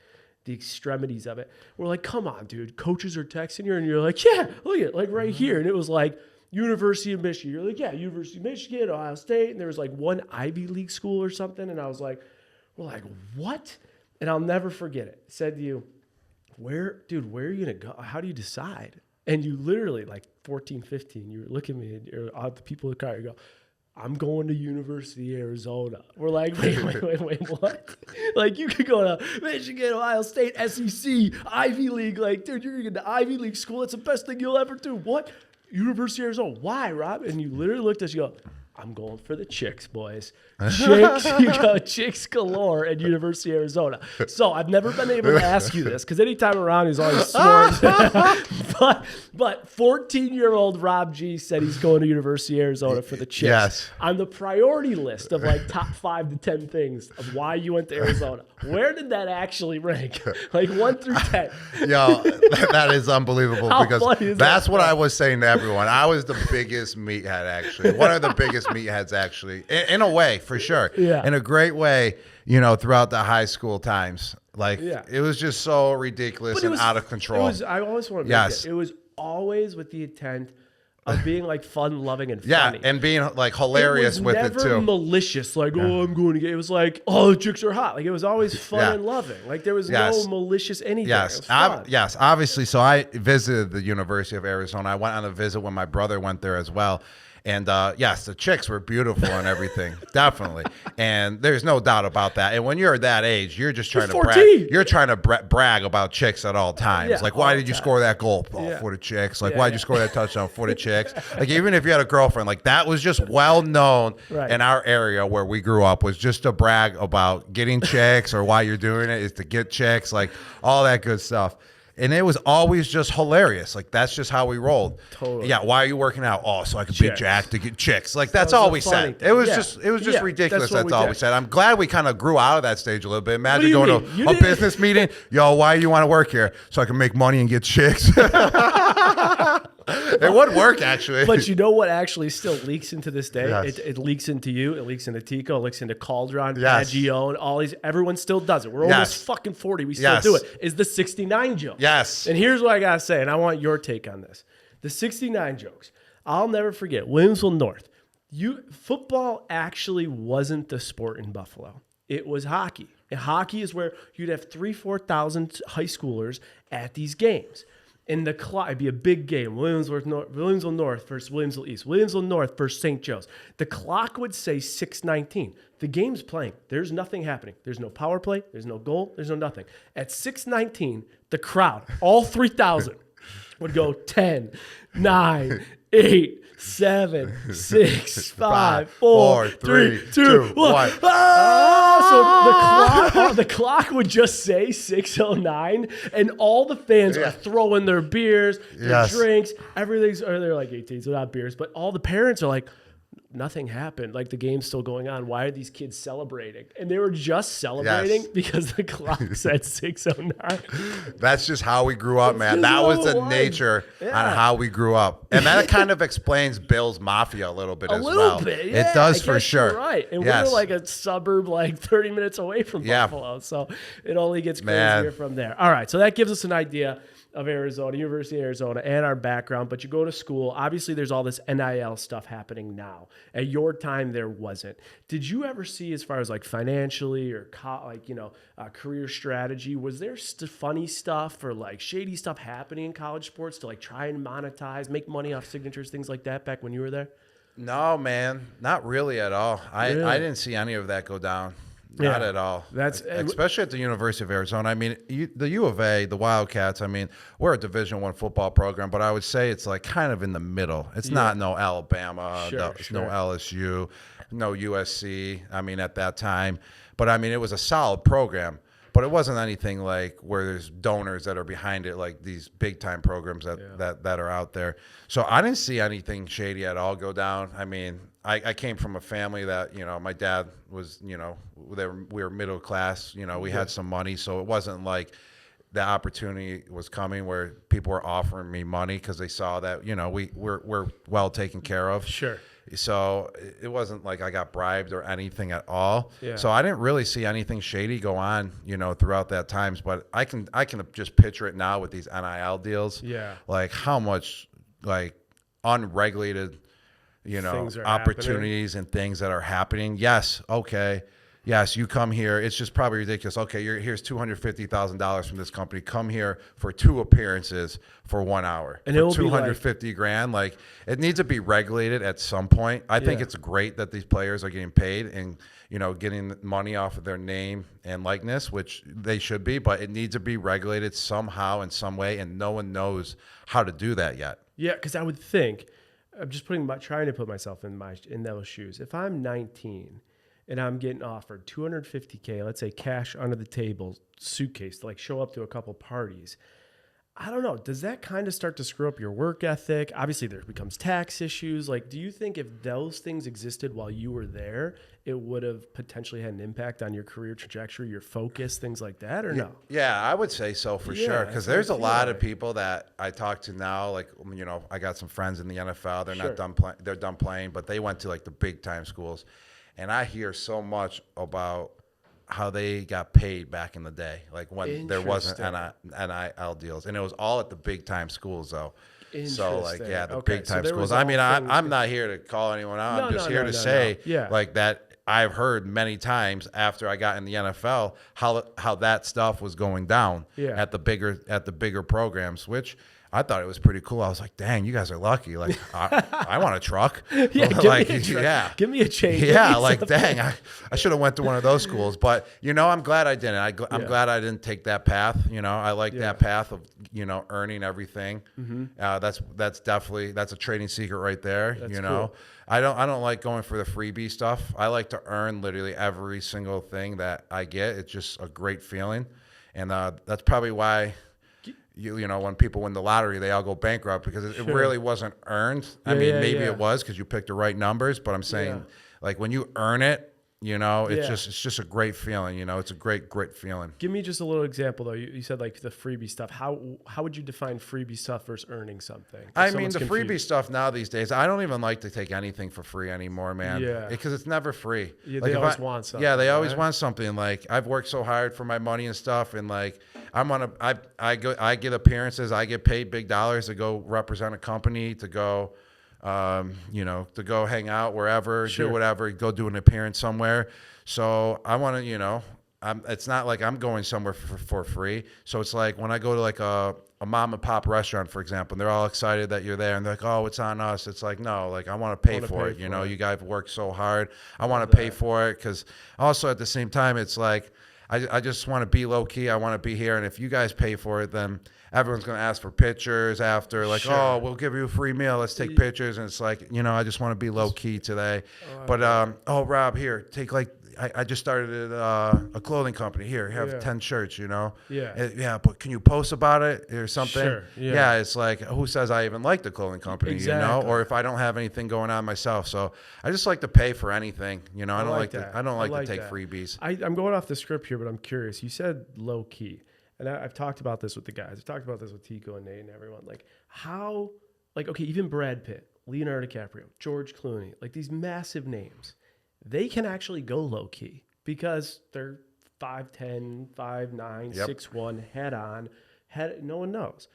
the extremities of it. We're like, come on, dude. Coaches are texting you. And you're like, yeah, look at like right here. And it was like University of Michigan. You're like, yeah, University of Michigan, Ohio State. And there was like one Ivy League school or something. And I was like, we're like, what? And I'll never forget it. I said to you, where are you going to go? How do you decide? And you literally, like 14, 15, you look at me and you're out the people in the car, you go, I'm going to University of Arizona. We're like, wait, what? Like you could go to Michigan, Ohio State, SEC, Ivy League. Like, dude, you're going to Ivy League school. That's the best thing you'll ever do. What? University of Arizona. Why, Rob? And you literally looked at us, you go, I'm going for the chicks, boys. Chicks, you go chicks galore at University of Arizona. So I've never been able to ask you this because anytime around he's always smart. but 14-year-old Rob G said he's going to University of Arizona for the chicks. Yes. On the priority list of like top 5 to 10 things of why you went to Arizona, where did that actually rank? Like 1 through 10. Yo, that is unbelievable because that's what I was saying to everyone. I was the biggest meathead, actually. One of the biggest meatheads, actually, in a way, for sure. Yeah. In a great way, throughout the high school times. Like, it was just so ridiculous and out of control. I always want to make it. It was always with the intent of being like fun, loving, and funny. Yeah, and being like hilarious with it too. It was never malicious, like, oh, I'm going to get. It was like, oh, the chicks are hot. Like it was always fun and loving. Like there was no malicious anything. Yes, obviously. So I visited the University of Arizona. I went on a visit when my brother went there as well. And yes, the chicks were beautiful and everything, definitely. And there's no doubt about that. And when you're that age, you're just trying to brag. You're trying to brag about chicks at all times. Yeah, like, why did you score that goal? For the chicks. Like, why did you score that touchdown? For the chicks. Like, even if you had a girlfriend, like that was just well known in our area where we grew up, was just to brag about getting chicks, or why you're doing it is to get chicks, like all that good stuff. And it was always just hilarious. Like, that's just how we rolled. Totally. Yeah, why are you working out? Oh, so I could be jacked to get chicks. Like, that's all we said. It was just ridiculous. That's all we said. I'm glad we kind of grew out of that stage a little bit. Imagine going to a business meeting. Yo, why do you want to work here? So I can make money and get chicks. It would work, actually. But you know what actually still leaks into this day? Yes. It leaks into you. It leaks into Tico. It leaks into Caldron, Maggio, and all these. Everyone still does it. We're almost fucking 40. We still do it. Is the 69 joke. Yes. And here's what I got to say, and I want your take on this. The 69 jokes. I'll never forget. Williamsville North. Football actually wasn't the sport in Buffalo. It was hockey. And hockey is where you'd have 3,000, 4,000 high schoolers at these games. In the clock, it'd be a big game. Williamsville North versus Williamsville East. Williamsville North versus St. Joe's. The clock would say 6:19. The game's playing. There's nothing happening. There's no power play. There's no goal. There's no nothing. At 6:19, the crowd, all 3,000, would go 10, 9, 8, 7, 6, 5, 4, 3, 2, 1. So the clock would just say 6:09, and all the fans are throwing their beers, their drinks, everything's, or they're like 18, so not beers, but all the parents are like, nothing happened. Like, the game's still going on. Why are these kids celebrating? And they were just celebrating because the clock said 6:09. That's just how we grew up, man. That was the nature on how we grew up. And that kind of explains Bill's Mafia a little bit as well. A little bit, yeah. It does for sure. You're right. And we're like a suburb like 30 minutes away from Buffalo. So it only gets crazier from there. All right. So that gives us an idea of Arizona, University of Arizona, and our background. But you go to school. Obviously, there's all this NIL stuff happening now. At your time, there wasn't. Did you ever see, as far as like financially or career strategy, was there funny stuff or like shady stuff happening in college sports to like try and monetize, make money off signatures, things like that back when you were there? No, man, not really at all. I didn't see any of that go down. Not at all. That's especially at the University of Arizona. I mean, the U of A, the Wildcats. I mean, we're a Division I football program, but I would say it's like kind of in the middle. It's not no Alabama, no LSU, no USC. I mean, at that time, but I mean, it was a solid program. But it wasn't anything like where there's donors that are behind it, like these big time programs that are out there. So I didn't see anything shady at all go down. I mean, I came from a family that, my dad was, we were middle class, we had some money. So it wasn't like the opportunity was coming where people were offering me money because they saw that, we're well taken care of. Sure. So it wasn't like I got bribed or anything at all. Yeah. So I didn't really see anything shady go on, throughout that times. But I can just picture it now with these NIL deals. Yeah. Like how much like unregulated, opportunities and things that are happening. Yes. Okay. Yes, you come here. It's just probably ridiculous. Okay, here's $250,000 from this company. Come here for 2 appearances for 1 hour. And it'll $250 grand. Like, it needs to be regulated at some point. I think it's great that these players are getting paid and getting money off of their name and likeness, which they should be. But it needs to be regulated somehow in some way, and no one knows how to do that yet. Yeah, because I would think, I'm just trying to put myself in those shoes. If I'm 19. And I'm getting offered $250K, let's say cash under the table, suitcase to like show up to a couple parties. I don't know. Does that kind of start to screw up your work ethic? Obviously, there becomes tax issues. Like, do you think if those things existed while you were there, it would have potentially had an impact on your career trajectory, your focus, things like that, or no? Yeah, I would say so for sure. Because there's a lot of people that I talk to now. Like, I got some friends in the NFL. They're not done playing. They're done playing, but they went to like the big time schools. And I hear so much about how they got paid back in the day, like when there wasn't NIL deals. And it was all at the big-time schools, though. So, like, the big-time schools. I mean, I'm not here to call anyone out. I'm just here to say, like, that I've heard many times after I got in the NFL how that stuff was going down at the bigger programs, which – I thought it was pretty cool. I was like, dang, you guys are lucky. Like, I want a truck. Give me a truck. Give me a change. Yeah, like, dang, I should have went to one of those schools. But, I'm glad I didn't. I'm glad I didn't take that path. I like that path of, earning everything. Mm-hmm. That's definitely, that's a trading secret right there. That's cool. I don't like going for the freebie stuff. I like to earn literally every single thing that I get. It's just a great feeling. And that's probably why when people win the lottery, they all go bankrupt because it really wasn't earned. I mean, maybe it was because you picked the right numbers, but I'm saying like when you earn it, it's just a great feeling. It's a great feeling. Give me just a little example though. You said like the freebie stuff. How would you define freebie stuff versus earning something? I mean, the freebie stuff now these days, I don't even like to take anything for free anymore, man. Yeah. Because it's never free. Yeah, like they always want something. Yeah, they always want something. Like I've worked so hard for my money and stuff, and like I get appearances. I get paid big dollars to go represent a company, to go. To go hang out wherever, do whatever, go do an appearance somewhere. So I want to, it's not like I'm going somewhere for free. So it's like when I go to like a a mom and pop restaurant, for example, and they're all excited that you're there, and they're like, "Oh, it's on us." It's like, no, like I want to pay for it. You know, you guys worked so hard. I want to pay for it because also at the same time, it's like I just want to be low key. I want to be here, and if you guys pay for it, then everyone's going to ask for pictures after, like, oh, we'll give you a free meal. Let's take pictures, and it's like, you know, I just want to be low key today. But Rob, here, take like. I just started a clothing company. Here, have 10 shirts, you know? But can you post about it or something? Sure, it's like, who says I even like the clothing company, you know? Or if I don't have anything going on myself. So I just like to pay for anything, you know? I don't like to take freebies. I'm going off the script here, but I'm curious. You said low key. And I've talked about this with the guys. I've talked about this with Tico and Nate and everyone. Like, how, like, okay, even Brad Pitt, Leonardo DiCaprio, George Clooney, like these massive names, they can actually go low key because they're 5'10", 5'9", 6'1", head on, no one knows.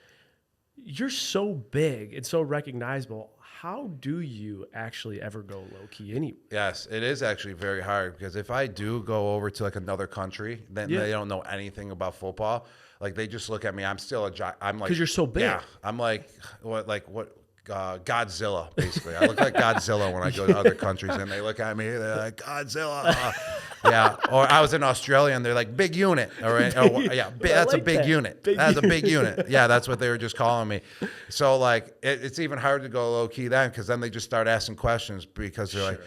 You're so big and so recognizable. How do you actually ever go low key anyway? Yes, it is actually very hard because if I do go over to like another country, then they don't know anything about football. Like they just look at me. I'm still I'm like, because you're so big. Yeah, I'm like what Godzilla, basically. I look like Godzilla when I go to other countries, and they look at me, they're like, Godzilla. Or I was in Australia, and they're like, big unit. All right. That's like a big unit. That's a big unit. Yeah, that's what they were just calling me. So, like, it's even hard to go low-key then, because then they just start asking questions, because they're like,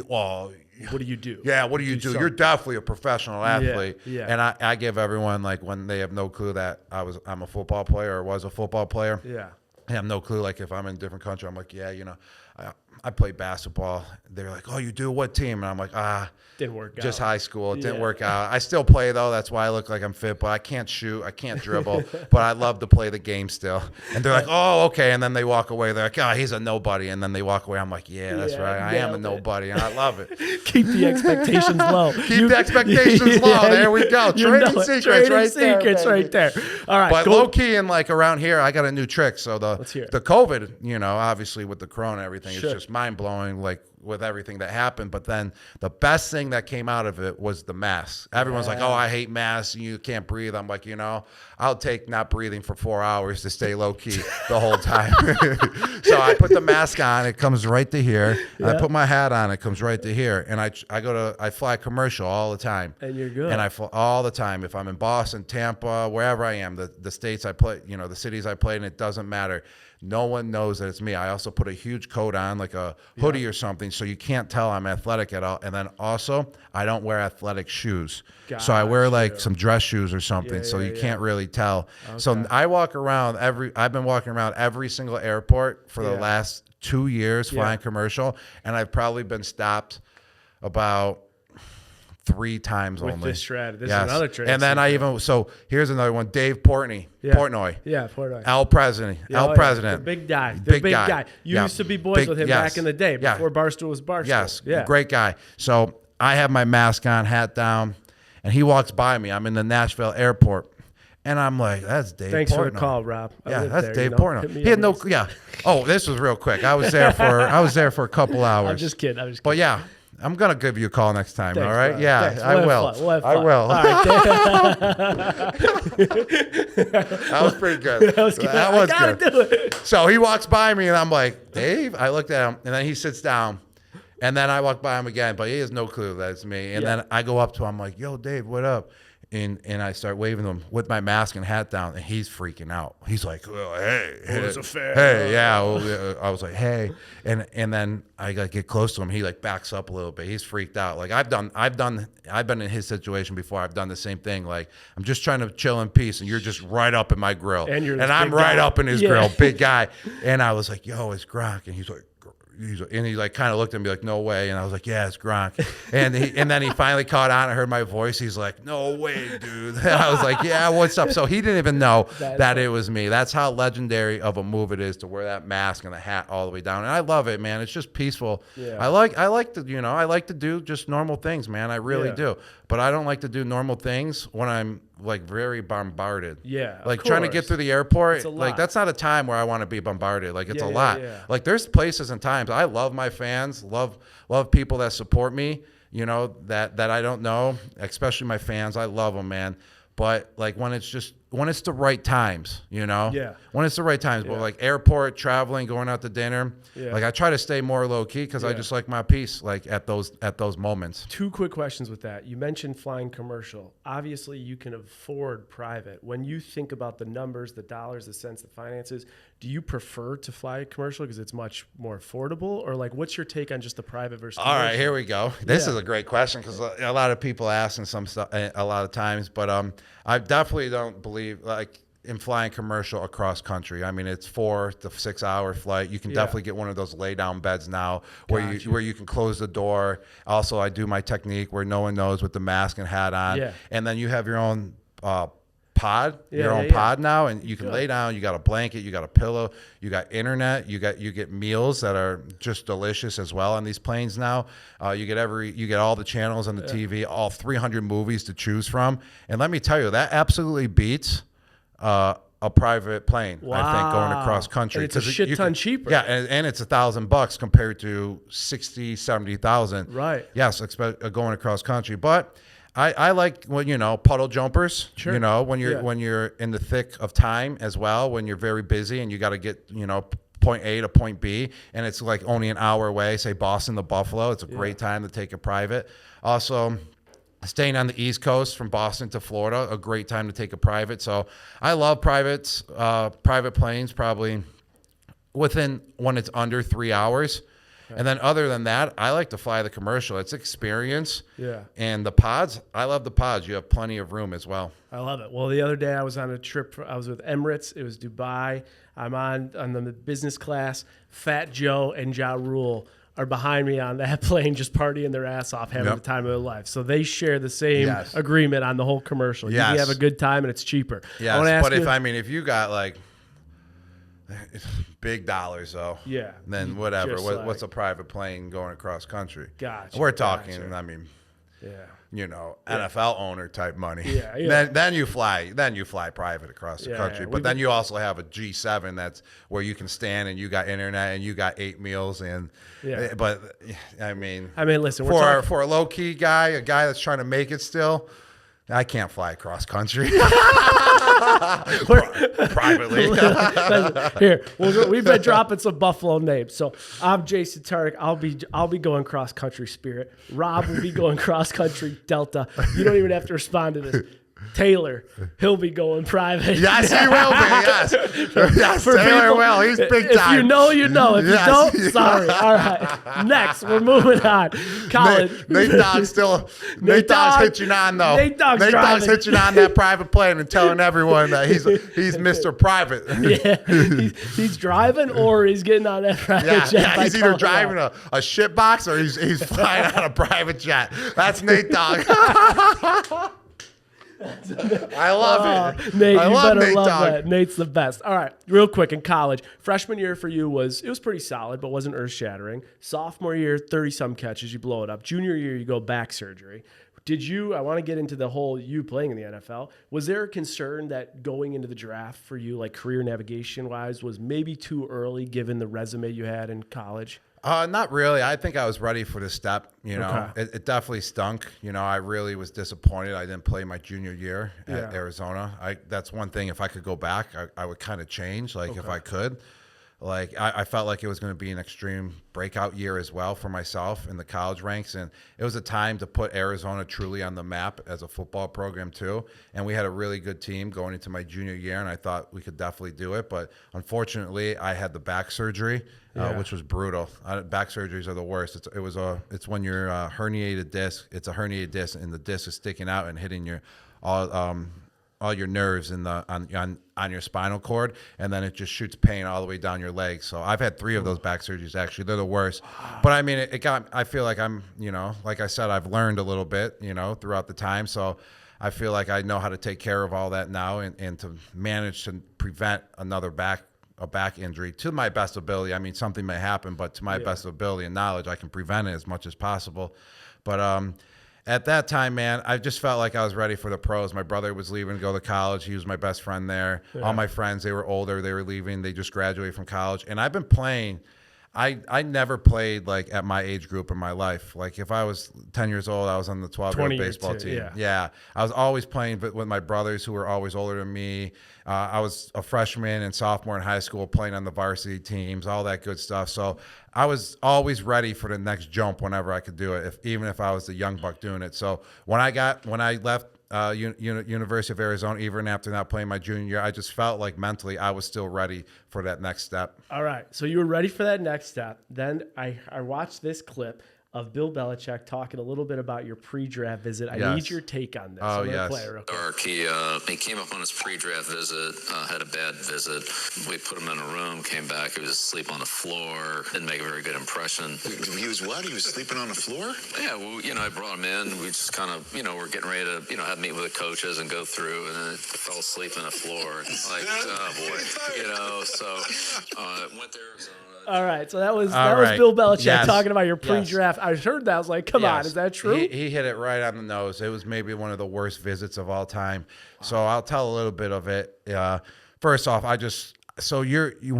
what do you do? Yeah, what do you do? You're definitely a professional athlete. Yeah. And I give everyone, like, when they have no clue that I'm a football player or was a football player. Yeah. I have no clue. Like, if I'm in a different country, I'm like, yeah, you know, I play basketball. They're like, oh, you do? What team? And I'm like, didn't work out. Just high school. It didn't work out. I still play, though. That's why I look like I'm fit, but I can't shoot. I can't dribble, but I love to play the game still. And they're like, oh, okay. And then they walk away. They're like, oh, he's a nobody. And then they walk away. I'm like, yeah, that's right. I am a nobody, and I love it. Keep the expectations low. Keep the expectations low. There we go. Trading secrets right there. All right. But low key and like around here, I got a new trick. So the COVID, you know, obviously with the corona and everything, it's just mind blowing. Like, with everything that happened. But then the best thing that came out of it was the mask. Everyone's like, oh, I hate masks. You can't breathe. I'm like, you know, I'll take not breathing for 4 hours to stay low key the whole time. So I put the mask on. It comes right to here. I put my hat on. It comes right to here. And I fly commercial all the time. And you're good. And I fly all the time. If I'm in Boston, Tampa, wherever I am, the states I play, you know, the cities I play in, it doesn't matter. No one knows that it's me. I also put a huge coat on, like a hoodie or something, so you can't tell I'm athletic at all. And then also, I don't wear athletic shoes. So I wear like some dress shoes or something, so you can't really tell. Okay. So I walk around I've been walking around every single airport for the last 2 years flying commercial, and I've probably been stopped about 3 times with only. This shred. This is another trick. And then here's another one. Dave Portnoy. Portnoy. Yeah, Portnoy. El President. The big guy. The big guy. You used to be boys with him back in the day before Barstool was Barstool. Yes. Great guy. So I have my mask on, hat down, and he walks by me. I'm in the Nashville airport. And I'm like, that's Dave Portnoy. Thanks for the call, Rob. That's Dave Portnoy. He had no. Oh, this was real quick. I was there for a couple hours. I'm just kidding. But yeah. I'm going to give you a call next time, thanks, all right? Bro. Yeah, thanks. I will. I will. All right, that was pretty good. That was good. Do it. So he walks by me, and I'm like, Dave? I looked at him, and then he sits down. And then I walk by him again, but he has no clue that it's me. And then I go up to him, I'm like, yo, Dave, what up? And I start waving him with my mask and hat down, and he's freaking out. He's like, oh, hey. What's a fair? Hey, yeah. I was like, hey. And then I get close to him. He like backs up a little bit. He's freaked out. Like I've been in his situation before. I've done the same thing. Like I'm just trying to chill in peace, and you're just right up in my grill. And I'm right up in his grill, big guy. And I was like, yo, it's Gronk. And he's like, he like kind of looked at me like, no way. And I was like, yeah, it's Gronk. And then he finally caught on and heard my voice. He's like, no way, dude. And I was like, yeah, what's up? So he didn't even know that it was me. That's how legendary of a move it is to wear that mask and the hat all the way down. And I love it, man. It's just peaceful. Yeah. I like to do just normal things, man. I really do. But I don't like to do normal things when I'm like very bombarded. Yeah. Like trying to get through the airport. Like that's not a time where I want to be bombarded. Like it's a lot. Yeah. Like there's places and times I love my fans, love people that support me, you know, that I don't know, especially my fans. I love them, man. But like when when it's the right times, Yeah. when it's the right times, but like airport, traveling, going out to dinner, like I try to stay more low key because I just like my peace, like at those moments. 2 quick questions with that. You mentioned flying commercial. Obviously, you can afford private. When you think about the numbers, the dollars, the cents, the finances, do you prefer to fly commercial because it's much more affordable? Or like, what's your take on just the private versus commercial? All right, here we go. This is a great question because a lot of people ask and some stuff a lot of times, but I definitely don't believe like in flying commercial across country. I mean, it's 4 to 6 hour flight. You can definitely get one of those lay down beds now where you can close the door. Also, I do my technique where no one knows with the mask and hat on, and then you have your own pod, pod now, and you can lay down. You got a blanket, you got a pillow, you got internet, you get meals that are just delicious as well on these planes now. You get all the channels on the TV, all 300 movies to choose from, and let me tell you, that absolutely beats a private plane. I think going across country, and it's a shit ton cheaper. Yeah, and it's $1,000 compared to 60, 70,000. Right. Yes, going across country, but I like puddle jumpers. Sure. When you're in the thick of time as well, when you're very busy and you got to get point A to point B, and it's like only an hour away. Say Boston to Buffalo, it's a great time to take a private. Also, staying on the East Coast from Boston to Florida, a great time to take a private. So I love privates, private planes, probably when it's under 3 hours. Okay. And then other than that, I like to fly the commercial. It's experience. Yeah. And the pods, I love the pods. You have plenty of room as well. I love it. Well, the other day I was on a trip. I was with Emirates. It was Dubai. I'm on the business class. Fat Joe and Ja Rule are behind me on that plane just partying their ass off, having the time of their life. So they share the same agreement on the whole commercial. You have a good time and it's cheaper. Yes, but if you got like big dollars though, then whatever. What's a private plane going across country? Gotcha. We're talking, I mean, NFL owner type money. Then you fly private across the country. But then you also have a G7 that's where you can stand and you got internet and you got 8 meals and but I mean listen, for a low key guy, a guy that's trying to make it still, I can't fly across country privately. Here, we've been dropping some Buffalo names. So I'm Jason Tarek. I'll be going cross country Spirit. Rob will be going cross country Delta. You don't even have to respond to this. Taylor, he'll be going private. Yes, he will be. Yes, Taylor will. He's big time. If you know, you know. If you don't, sorry. All right. Next, we're moving on. College. Nate Dogg's hitching on though. Nate Dogg's hitching on that private plane and telling everyone that he's Mr. Private. He's driving or he's getting on that private jet. Yeah, he's either driving a shit box or he's flying on a private jet. That's Nate Dogg. I love it. Nate, you better love that. Nate's the best. All right, real quick, in college, freshman year for you was pretty solid, but wasn't earth-shattering. Sophomore year, 30-some catches, you blow it up. Junior year, you go back surgery. I want to get into the whole you playing in the NFL. Was there a concern that going into the draft for you, like career navigation-wise, was maybe too early given the resume you had in college? Not really. I think I was ready for the step. It definitely stunk. I really was disappointed. I didn't play my junior year at Arizona. That's one thing. If I could go back, I would kind of change. If I could, I felt like it was going to be an extreme breakout year as well for myself in the college ranks, and it was a time to put Arizona truly on the map as a football program too. And we had a really good team going into my junior year, and I thought we could definitely do it. But unfortunately, I had the back surgery. Which was brutal. Back surgeries are the worst. It's when you're herniated disc. It's a herniated disc, and the disc is sticking out and hitting your all your nerves on your spinal cord, and then it just shoots pain all the way down your legs. So I've had 3 of those back surgeries. Actually, they're the worst. But I mean, I feel like I'm, like I said, I've learned a little bit, throughout the time. So I feel like I know how to take care of all that now and to manage to prevent a back injury to my best ability. I mean, something may happen, but to my best ability and knowledge, I can prevent it as much as possible. But at that time, man, I just felt like I was ready for the pros. My brother was leaving to go to college. He was my best friend there. All my friends, they were older. They were leaving. They just graduated from college. And I've been playing. I never played like at my age group in my life. Like if I was 10 years old, I was on the 12-year-old baseball team. Yeah. I was always playing with my brothers who were always older than me. I was a freshman and sophomore in high school playing on the varsity teams, all that good stuff. So I was always ready for the next jump whenever I could do it, even if I was the young buck doing it. So when I left University of Arizona, even after not playing my junior year, I just felt like mentally I was still ready for that next step. All right, so you were ready for that next step. Then I watched this clip of Bill Belichick talking a little bit about your pre-draft visit. I need your take on this. Oh, I'm yes. Play it real quick. Dark. He came up on his pre-draft visit, had a bad visit. We put him in a room, came back. He was asleep on the floor. Didn't make a very good impression. He was what? He was sleeping on the floor? Yeah, well, I brought him in. We just kind of, we're getting ready to, have meet with the coaches and go through, and then I fell asleep on the floor. Like, oh boy, so went to Arizona. All right, so that was Bill Belichick talking about your pre-draft. I heard that. I was like, come on, is that true? He hit it right on the nose. It was maybe one of the worst visits of all time. So I'll tell a little bit of it. First off, when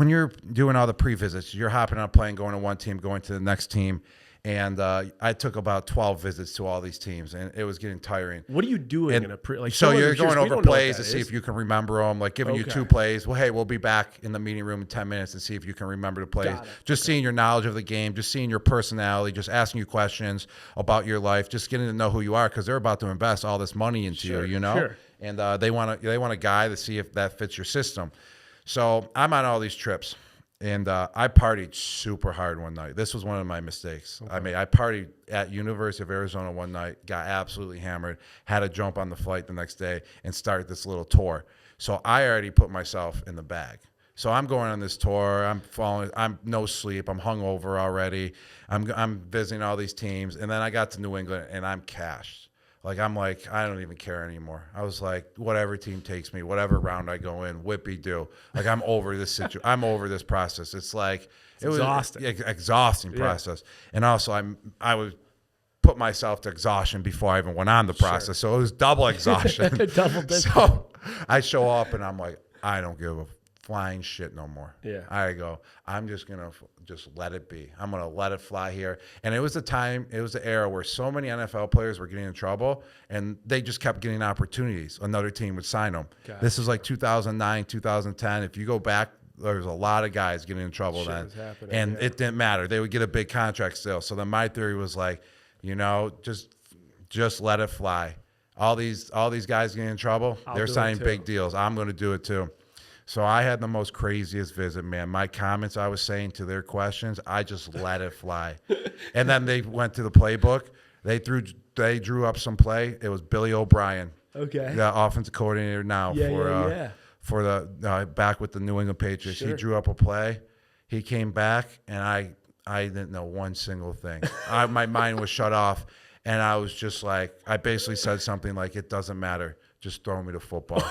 you're doing all the pre-visits, you're hopping on a plane, going to one team, going to the next team. And I took about 12 visits to all these teams, and it was getting tiring. What are you doing in a pre? So you're going over plays to see if you can remember them, like giving you 2 plays. Well, hey, we'll be back in the meeting room in 10 minutes and see if you can remember the plays. Just seeing your knowledge of the game, just seeing your personality, just asking you questions about your life, just getting to know who you are, because they're about to invest all this money into you, Sure. And they want a guy to see if that fits your system. So I'm on all these trips. And I partied super hard one night. This was one of my mistakes. Okay. I mean, I partied at University of Arizona one night, got absolutely hammered, had to jump on the flight the next day and start this little tour. So I already put myself in the bag. So I'm going on this tour. I'm no sleep. I'm hungover already. I'm visiting all these teams. And then I got to New England, and I'm cashed. I don't even care anymore. I was like, whatever team takes me, whatever round I go in, whippy-do. Like, I'm over this situation. I'm over this process. It's like it was exhausting process. And also, I would put myself to exhaustion before I even went on the process. Sure. So it was double exhaustion. So I show up, and I'm like, I don't give a flying shit no more. Yeah. I go, I'm just going to just let it be. I'm going to let it fly here. And it was the era where so many NFL players were getting in trouble, and they just kept getting opportunities. Another team would sign them. Gotcha. This is like 2009, 2010. If you go back, there's a lot of guys getting in trouble then. And it didn't matter. They would get a big contract still. So then my theory was like, just let it fly. All these guys getting in trouble, they're signing big deals. I'm going to do it too. So I had the most craziest visit, man. My comments I was saying to their questions, I just let it fly. And then they went to the playbook. They drew up some play. It was Billy O'Brien, the offensive coordinator now for the back with the New England Patriots. Sure. He drew up a play. He came back, and I didn't know one single thing. My mind was shut off, and I was just like, I basically said something like, "It doesn't matter. Just throw me the football."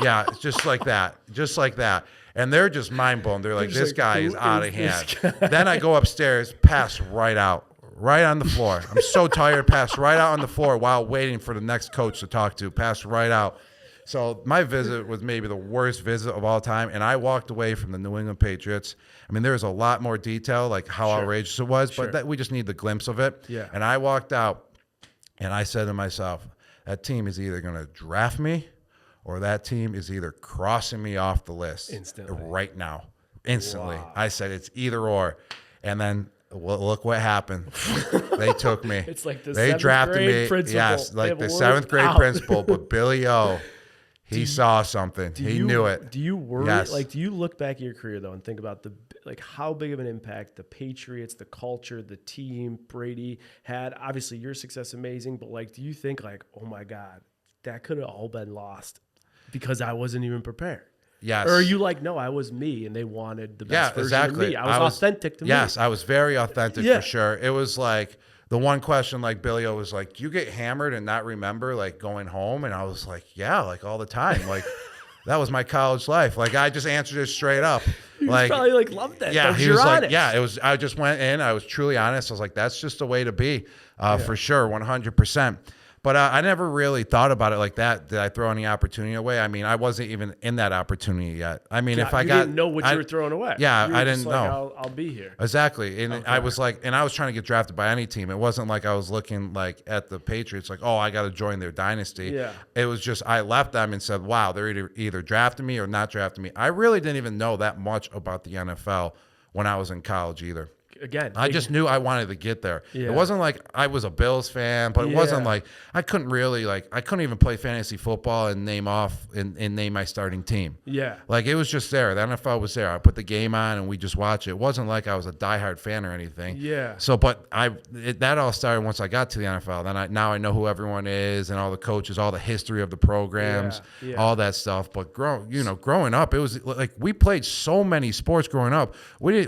Yeah, just like that. And they're just mind blown. They're like, this guy is out of hand. Then I go upstairs, pass right out, right on the floor. I'm so tired, pass right out on the floor while waiting for the next coach to talk to, pass right out. So my visit was maybe the worst visit of all time, and I walked away from the New England Patriots. I mean, there's a lot more detail, like how outrageous it was, but we just need the glimpse of it. Yeah. And I walked out, and I said to myself, that team is either going to draft me or that team is either crossing me off the list right now. Instantly. Wow. I said it's either or. And then look what happened. They took me. It's like the they drafted me. Principal. Yes, like the 7th grade principal. But Billy O, he saw something. He knew it. Do you worry? Yes. Do you look back at your career though and think about how big of an impact the Patriots, the culture, the team, Brady had? Obviously, your success amazing, but do you think oh my God, that could have all been lost because I wasn't even prepared? Yes. Or are you no, I was me, and they wanted the best version of me. I was authentic to me. Yes, I was very authentic for sure. It was the one question, Billy O was do you get hammered and not remember going home? And I was yeah, all the time. That was my college life. I just answered it straight up. He was probably loved that. Yeah, he was honest. Yeah, it was. I just went in. I was truly honest. I was that's just the way to be, for sure, 100%. But I never really thought about it like that. Did I throw any opportunity away? I mean, I wasn't even in that opportunity yet. I mean, if I didn't know what you were throwing away. Yeah, you were I just didn't like, know. I'll be here. Exactly. And I was like, and I was trying to get drafted by any team. It wasn't like I was looking like at the Patriots, like, oh, I got to join their dynasty. Yeah. It was just, I left them and said, wow, they're either drafting me or not drafting me. I really didn't even know that much about the NFL when I was in college either. Again, I just knew I wanted to get there. Yeah. It wasn't like I was a Bills fan, but it wasn't like I couldn't even play fantasy football and name my starting team. Yeah. Like it was just there. The NFL was there. I put the game on and we just watch it. It wasn't like I was a diehard fan or anything. Yeah. So, but that all started once I got to the NFL. Then now I know who everyone is and all the coaches, all the history of the programs, all that stuff. But growing up, it was like we played so many sports growing up. We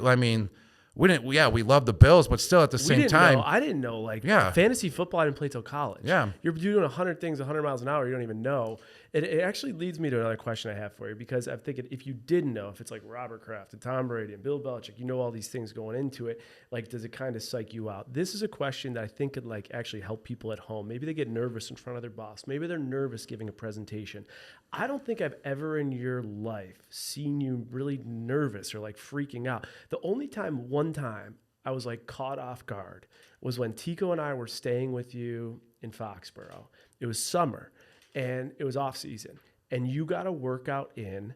loved the Bills, but still at the same time. I didn't know, fantasy football I didn't play till college. Yeah. You're doing 100 things 100 miles an hour, you don't even know. It actually leads me to another question I have for you, because I'm thinking if you didn't know, if it's like Robert Kraft and Tom Brady and Bill Belichick, you know all these things going into it, like does it kind of psych you out? This is a question that I think could actually help people at home. Maybe they get nervous in front of their boss. Maybe they're nervous giving a presentation. I don't think I've ever in your life seen you really nervous or freaking out. The only one time I was caught off guard was when Tico and I were staying with you in Foxborough. It was summer and it was off season, and you got a workout in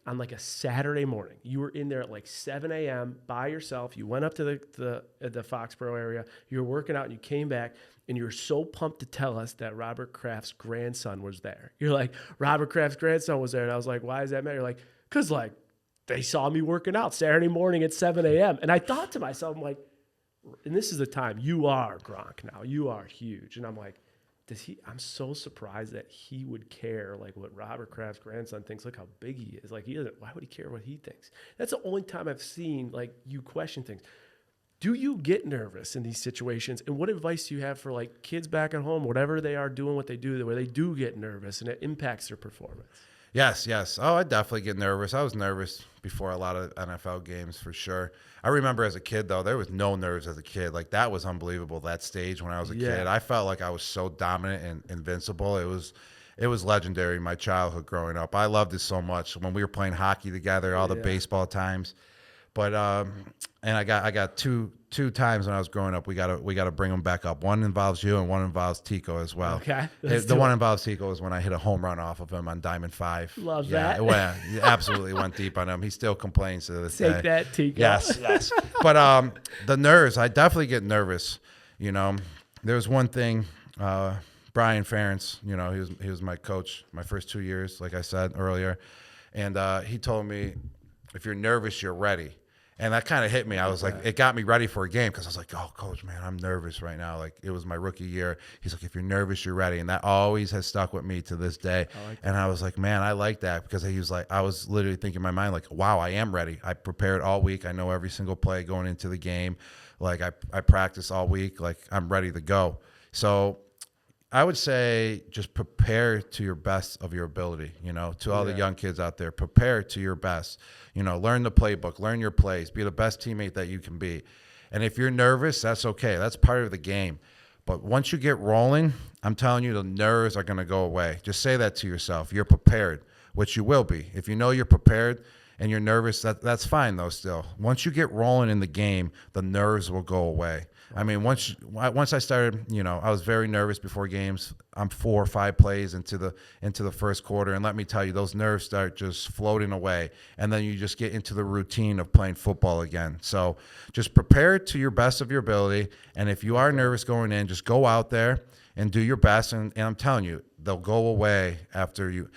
on a Saturday morning. You were in there at 7 a.m. by yourself. You went up to the Foxborough area. You were working out and you came back and you were so pumped to tell us that Robert Kraft's grandson was there. You're like, Robert Kraft's grandson was there. And I was like, why does that matter? You're like, because they saw me working out Saturday morning at 7 a.m. And I thought to myself, I'm like, and this is the time, you are Gronk now. You are huge. And I'm like, I'm so surprised that he would care what Robert Kraft's grandson thinks. Look how big he is. He doesn't, why would he care what he thinks? That's the only time I've seen you question things. Do you get nervous in these situations? And what advice do you have for kids back at home, whatever they are doing what they do, where they do get nervous and it impacts their performance? Yes. Oh, I definitely get nervous. I was nervous before a lot of NFL games for sure. I remember as a kid, though, there was no nerves as a kid. That was unbelievable, that stage when I was a kid. I felt like I was so dominant and invincible. It was legendary, my childhood growing up. I loved it so much. When we were playing hockey together, all the baseball times. But and I got two times when I was growing up. We gotta bring them back up. One involves you, and one involves Tico as well. Okay, the one involves Tico is when I hit a home run off of him on Diamond 5. Love that. Yeah, it absolutely went deep on him. He still complains to this day. Take that, Tico. Yes. But the nerves, I definitely get nervous. There's one thing. Brian Ferentz, he was my coach my first 2 years, like I said earlier, and he told me, if you're nervous, you're ready. And that kind of hit me. I was it got me ready for a game, because I was like, oh, coach, man, I'm nervous right now. It was my rookie year. He's like, if you're nervous, you're ready. And that always has stuck with me to this day. And I was like, man, I like that, because he was I was literally thinking in my mind, wow, I am ready. I prepared all week. I know every single play going into the game. I practice all week. I'm ready to go. So I would say just prepare to your best of your ability, to all the young kids out there. Prepare to your best. Learn the playbook, learn your plays, be the best teammate that you can be. And if you're nervous, that's okay. That's part of the game. But once you get rolling, I'm telling you, the nerves are going to go away. Just say that to yourself. You're prepared, which you will be. If you know you're prepared and you're nervous, that's fine, though, still. Once you get rolling in the game, the nerves will go away. I mean, once I started, I was very nervous before games. I'm 4 or 5 plays into the first quarter, and let me tell you, those nerves start just floating away, and then you just get into the routine of playing football again. So just prepare to your best of your ability, and if you are nervous going in, just go out there and do your best, and I'm telling you, they'll go away after you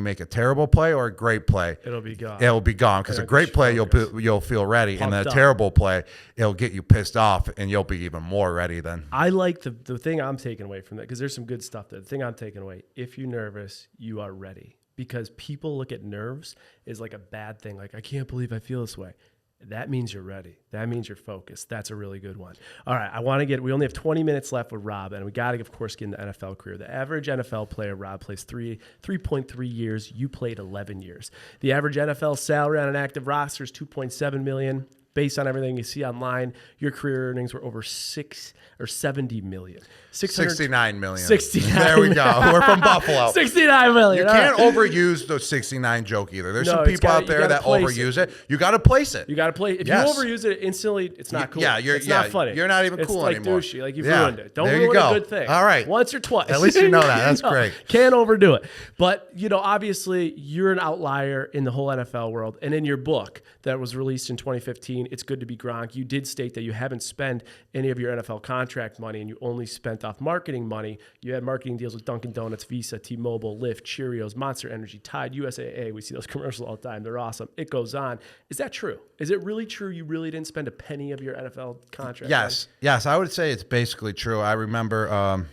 make a terrible play or a great play. It'll be gone. It'll be gone, because a great play you'll feel ready, and then a terrible play it'll get you pissed off, and you'll be even more ready then. I like the thing I'm taking away from that, because there's some good stuff there. The thing I'm taking away: if you're nervous, you are ready, because people look at nerves as a bad thing. I can't believe I feel this way. That means you're ready. That means you're focused. That's a really good one. All right, we only have 20 minutes left with Rob, and we got to, of course, get in the NFL career. The average NFL player, Rob, plays 3.3 years. You played 11 years. The average NFL salary on an active roster is $2.7 million. based on everything you see online, your career earnings were over 70 million. 69 million. 69 There we go. We're from Buffalo. 69 million. You can't overuse the 69 joke either. There's some people out there that overuse it. You got to place it. You got to play. If you overuse it instantly, it's not cool. Yeah, it's not funny. You're not even cool anymore. It's like douchey. Like you've ruined it. Don't there ruin you go. a good thing. All right. Once or twice. At least you know that. That's great. Can't overdo it. But, obviously you're an outlier in the whole NFL world. And in your book that was released in 2015, It's Good to Be Gronk, you did state that you haven't spent any of your NFL contract money and you only spent off marketing money. You had marketing deals with Dunkin' Donuts, Visa, T-Mobile, Lyft, Cheerios, Monster Energy, Tide, USAA. We see those commercials all the time. They're awesome. It goes on. Is that true? Is it really true you really didn't spend a penny of your NFL contract? Yes. Yes, I would say it's basically true. I remember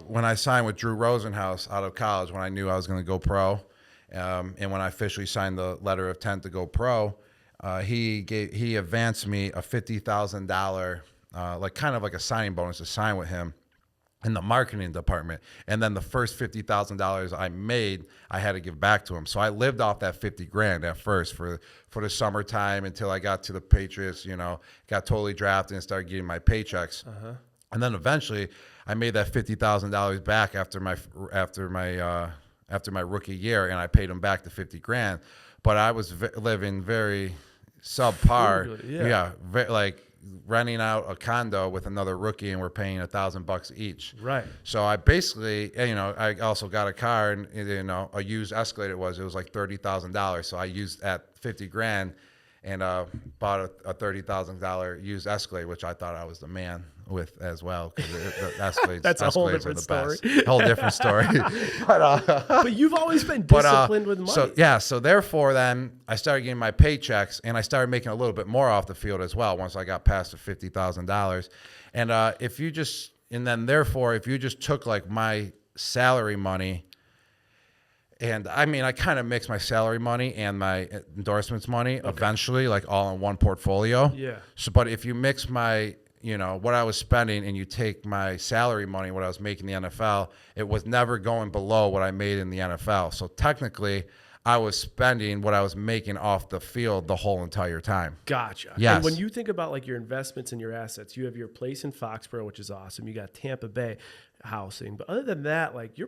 when I signed with Drew Rosenhaus out of college, when I knew I was going to go pro, and when I officially signed the letter of intent to go pro, he advanced me a $50,000 kind of like a signing bonus to sign with him in the marketing department. And then the first $50,000 I made, I had to give back to him. So I lived off that $50,000 at first for the summertime until I got to the Patriots, got totally drafted and started getting my paychecks. And then eventually I made that $50,000 back after my rookie year, and I paid him back the $50,000. But I was living very subpar. Like renting out a condo with another rookie, and we're paying $1,000 each. Right. So I basically, I also got a car, and a used Escalade. It was like $30,000. So I used at $50,000 and bought a $30,000 used Escalade, which I thought I was the man with as well, because the Escalades, that's a whole Escalades different are the story. best. Whole different story. But you've always been disciplined with money. So therefore then I started getting my paychecks, and I started making a little bit more off the field as well once I got past the $50,000. And if you just took like my salary money, and I kind of mix my salary money and my endorsements money eventually, like all in one portfolio. Yeah. So, but if you mix my, what I was spending, and you take my salary money, what I was making in the NFL, it was never going below what I made in the NFL. So technically, I was spending what I was making off the field the whole entire time. Gotcha. Yes. And when you think about like your investments and your assets, you have your place in Foxborough, which is awesome. You got Tampa Bay housing. But other than that, like do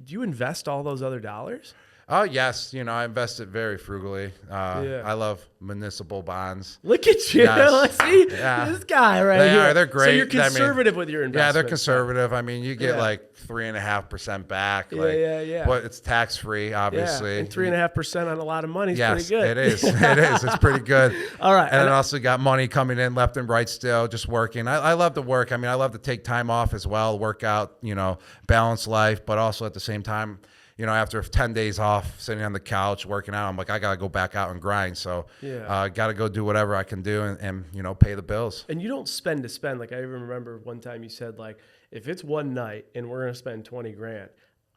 you invest all those other dollars? Oh, yes. I invested very frugally. I love municipal bonds. Look at you. Yes. See this guy right here. They're great. So you're conservative with your investments. Yeah, they're conservative. You get like 3.5% back. But it's tax-free, obviously. Yeah, and 3.5% on a lot of money is pretty good. It is. It is. It's pretty good. All right. And I also got money coming in left and right still, just working. I love to work. I love to take time off as well, work out, balance life, but also at the same time, after 10 days off, sitting on the couch, working out, I'm like, I got to go back out and grind. So got to go do whatever I can do and pay the bills. And you don't spend to spend. Like I even remember one time you said, like, if it's one night and we're going to spend $20,000,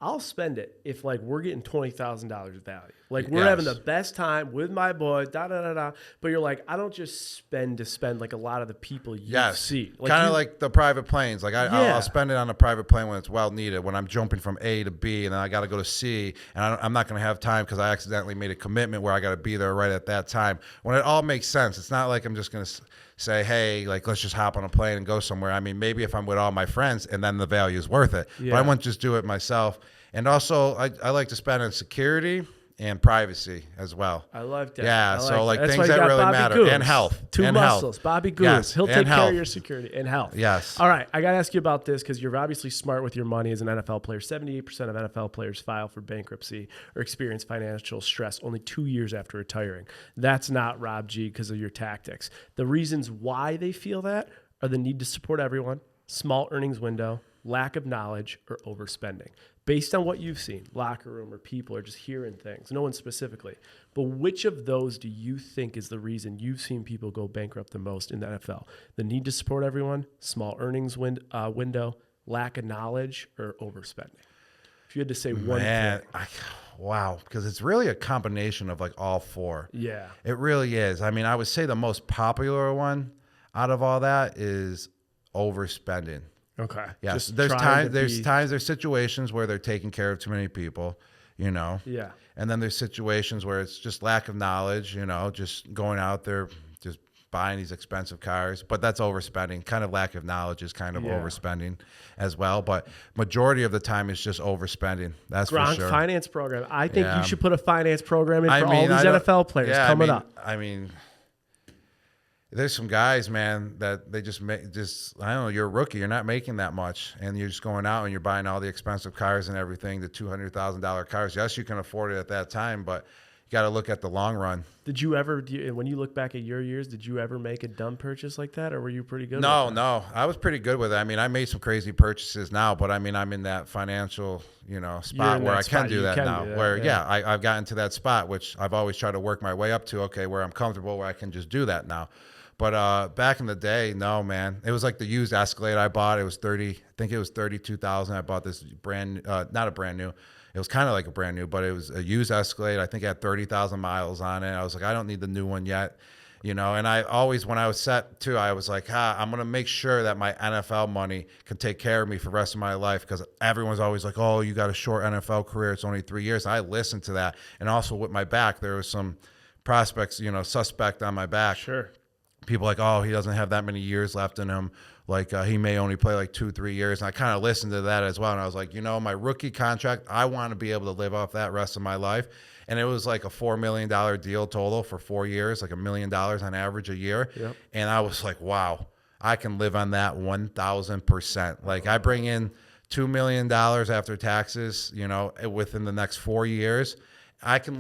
I'll spend it if like we're getting $20,000 value. Like we're having the best time with my boy, But you're like, I don't just spend to spend like a lot of the people you see. Like kind of like the private planes. Like I'll spend it on a private plane when it's well needed, when I'm jumping from A to B and then I got to go to C, and I'm not going to have time because I accidentally made a commitment where I got to be there right at that time. When it all makes sense, it's not like I'm just going to say, hey, like let's just hop on a plane and go somewhere. Maybe if I'm with all my friends, and then the value is worth it. Yeah. But I wouldn't just do it myself. And also, I like to spend on security and privacy as well. I love that. Yeah, so like That's things that really Bobby matter. Goose. And health. Two and muscles. Health. Bobby Goose. Yes. He'll take care of your security and health. Yes. All right. I got to ask you about this because you're obviously smart with your money as an NFL player. 78% of NFL players file for bankruptcy or experience financial stress only 2 years after retiring. That's not Rob G because of your tactics. The reasons why they feel that are the need to support everyone, small earnings window, lack of knowledge, or overspending. Based on what you've seen, locker room or people are just hearing things, no one specifically. But which of those do you think is the reason you've seen people go bankrupt the most in the NFL? The need to support everyone, small earnings window, lack of knowledge, or overspending? If you had to say one thing. Wow, because it's really a combination of like all four. Yeah. It really is. I would say the most popular one out of all that is overspending. Okay. Yes. There's situations where they're taking care of too many people. you know. Yeah. And then there's situations where it's just lack of knowledge, you know, just going out there, just buying these expensive cars. But that's overspending. Kind of lack of knowledge is kind of overspending as well. But majority of the time it's just overspending. That's Gronk for sure. finance program. I think you should put a finance program in for all these I don't- NFL players yeah, coming up. I mean, there's some guys, man, that they just make I don't know, you're a rookie, you're not making that much, and you're just going out and you're buying all the expensive cars and everything, the $200,000 cars. Yes, you can afford it at that time, but you got to look at the long run. Did you ever, when you look back at your years, did you ever make a dumb purchase like that, or were you pretty good? No, I was pretty good with it. I mean, I made some crazy purchases now, but I mean, I'm in that financial, spot where I can do that now. I've gotten to that spot, which I've always tried to work my way up to. Okay, where I'm comfortable, where I can just do that now. But back in the day, no, man. It was like the used Escalade I bought. It was I think it was $32,000. I bought this not a brand new. It was kind of like a brand new, but it was a used Escalade. I think it had 30,000 miles on it. I was like, I don't need the new one yet, And I always, when I was set too, I was like, I'm going to make sure that my NFL money can take care of me for the rest of my life, because everyone's always like, oh, you got a short NFL career. It's only 3 years. And I listened to that. And also with my back, there was some prospects, suspect on my back. Sure. People like, oh, he doesn't have that many years left in him. Like he may only play like 2-3 years. And I kind of listened to that as well. And I was like, my rookie contract, I want to be able to live off that rest of my life. And it was like a $4 million deal total for 4 years, like $1 million on average a year. Yep. And I was like, wow, I can live on that 1,000%. Like I bring in $2 million after taxes, within the next 4 years. I can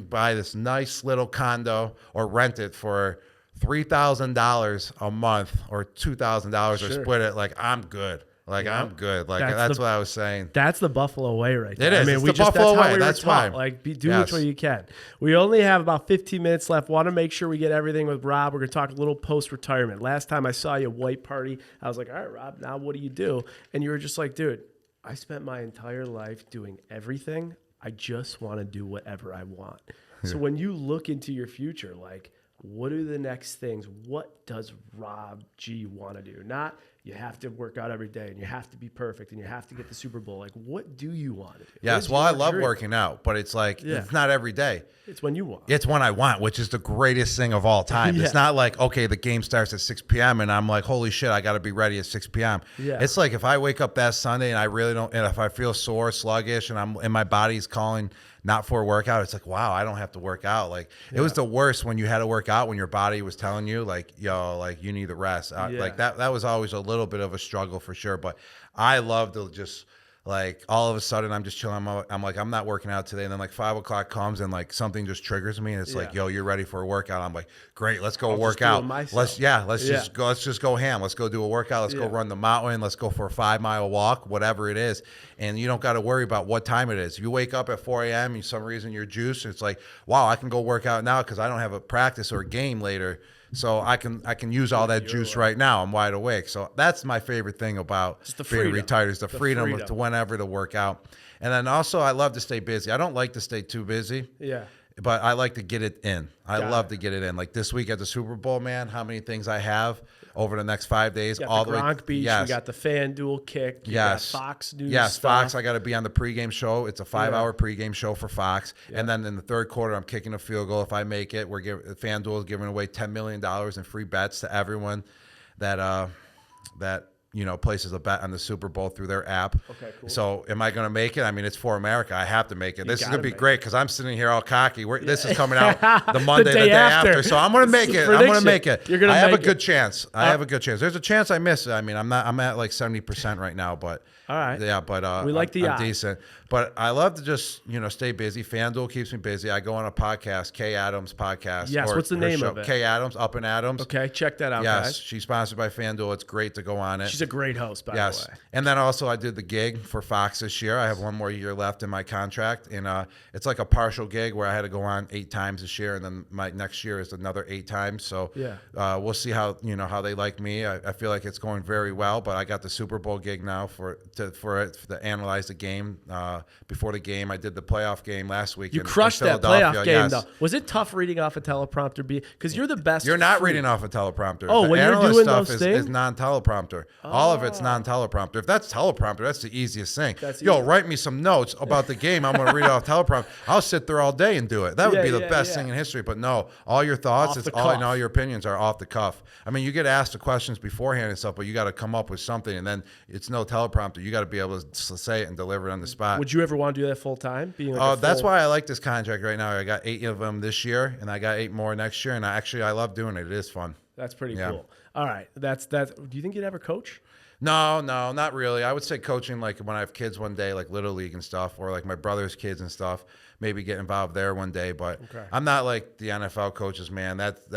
buy this nice little condo or rent it for $3,000 a month or $2,000 or split it. Like I'm good. I'm good. Like that's what I was saying. That's the Buffalo way right there. It is. I mean, It's the Buffalo way. That's fine. fine. Like do which way you can. We only have about 15 minutes left. Want to make sure we get everything with Rob. We're going to talk a little post-retirement. Last time I saw you, white party, I was like, all right, Rob, now what do you do? And you were just like, dude, I spent my entire life doing everything. I just want to do whatever I want. So when you look into your future, like, what are the next things? What does Rob G want to do? Not you have to work out every day and you have to be perfect and you have to get the Super Bowl. Like, what do you want to do? Yes, well, I love working out, but it's like it's not every day. It's when you want. It's when I want, which is the greatest thing of all time. It's not like, okay, the game starts at 6 p.m. and I'm like, holy shit, I got to be ready at 6 p.m. Yeah. It's like if I wake up that Sunday and I really don't, and if I feel sore, sluggish, and my body's calling not for a workout, it's like, wow, I don't have to work out. Like it was the worst when you had to work out, when your body was telling you like, yo, like you need the rest. Like that was always a little bit of a struggle for sure. But I love to just like all of a sudden I'm just chilling. I'm like, I'm not working out today. And then like 5 o'clock comes and like something just triggers me. And it's like, yo, you're ready for a workout. I'm like, great, let's go work out. Let's just go ham. Let's go do a workout. Let's go run the mountain. Let's go for a 5-mile walk, whatever it is. And you don't got to worry about what time it is. You wake up at 4 a.m. and for some reason you're juiced. It's like, wow, I can go work out now because I don't have a practice or a game later. So I can use all that juice right now. I'm wide awake. So that's my favorite thing about being retired is the freedom to whenever to work out. And then also I love to stay busy. I don't like to stay too busy. Yeah. But I like to get it in. I love to get it in. Like this week at the Super Bowl, man, how many things I have over the next 5 days. You got the Gronk Beach. We got the FanDuel kick. You got Fox News stuff. Fox. I got to be on the pregame show. It's a 5-hour pregame show for Fox. Yeah. And then in the third quarter, I'm kicking a field goal. If I make it, FanDuel is giving away $10 million in free bets to everyone that places a bet on the Super Bowl through their app. Okay, cool. So am I going to make it? I mean, it's for America. I have to make it. This is going to be great because I'm sitting here all cocky. This is coming out the Monday, the day after. So I'm going to make it. I'm going to make it. I have a good chance. I have a good chance. There's a chance I miss it. I mean, I'm at like 70% right now, but all right. Yeah, but we like the I'm decent. But I love to just, stay busy. FanDuel keeps me busy. I go on a podcast, Kay Adams podcast. Yes, what's the name of it? Kay Adams, Up and Adams. Okay, check that out, guys. Yes, she's sponsored by FanDuel. It's great to go on it. She's a great host, by the way. And then also I did the gig for Fox this year. I have one more year left in my contract. And it's like a partial gig where I had to go on 8 times this year. And then my next year is another 8 times. So we'll see how they like me. I feel like it's going very well. But I got the Super Bowl gig now to analyze the game before the game. I did the playoff game last week. You in crushed that Philadelphia. playoff game, Yes. though. Was it tough reading off a teleprompter? Because you're the best. You're not reading off a teleprompter. Oh, the when you're analyst doing stuff those is things? non-teleprompter. All of it's non-teleprompter. If that's teleprompter, that's the easiest thing. That's Yo, easy. write me some notes about the game. I'm going to read off teleprompter. I'll sit there all day and do it. That would be the best thing in history. But no, all your thoughts Off the and cuff. all your opinions are off the cuff. I mean, you get asked the questions beforehand and stuff, but you got to come up with something, and then it's no teleprompter. You got to be able to say it and deliver it on the spot. Would you ever want to do that full time? That's why I like this contract right now. I got 8 of them this year, and I got 8 more next year. And I love doing it. It is fun. That's pretty cool. All right, that's. Do you think you'd ever coach? No, not really. I would say coaching, like when I have kids one day, like Little League and stuff, or like my brother's kids and stuff. Maybe get involved there one day, but I'm not like the NFL coaches, man. That's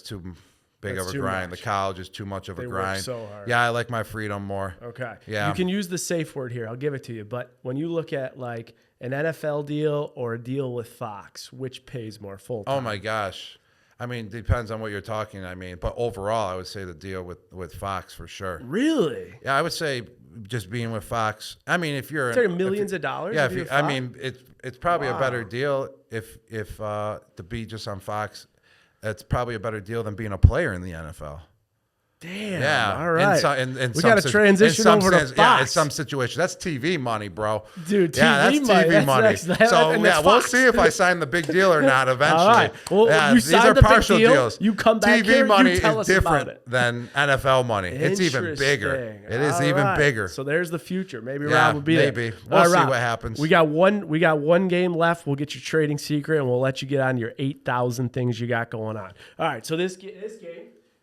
too big of a grind. Much. The college is too much of a grind. Work so hard. Yeah, I like my freedom more. Okay. Yeah. You can use the safe word here. I'll give it to you. But when you look at like an NFL deal or a deal with Fox, which pays more full time? Oh my gosh. I mean, depends on what you're talking. But overall, I would say the deal with Fox for sure. Really? Yeah, I would say just being with Fox. I mean, if you're It's like millions of dollars. yeah, to be with Fox? it's probably a better deal if to be just on Fox. It's probably a better deal than being a player in the NFL. Damn. Yeah. All right. We got to transition over to Fox. Yeah, in some situations. That's TV money, bro. Dude, yeah, that's money. TV money. So, and yeah, that's we'll Fox. see if I sign the big deal or not eventually. All right. Well, yeah, you these signed are the big partial deal, deals. you come back TV here, money you tell is us about different it. than NFL money. It's even bigger. It is All even right. bigger. So there's the future. Maybe Yeah, Rob will be maybe. there. We'll All see right, what happens. We got one game left. We'll get your trading secret, and we'll let you get on your 8,000 things you got going on. All right. So this game,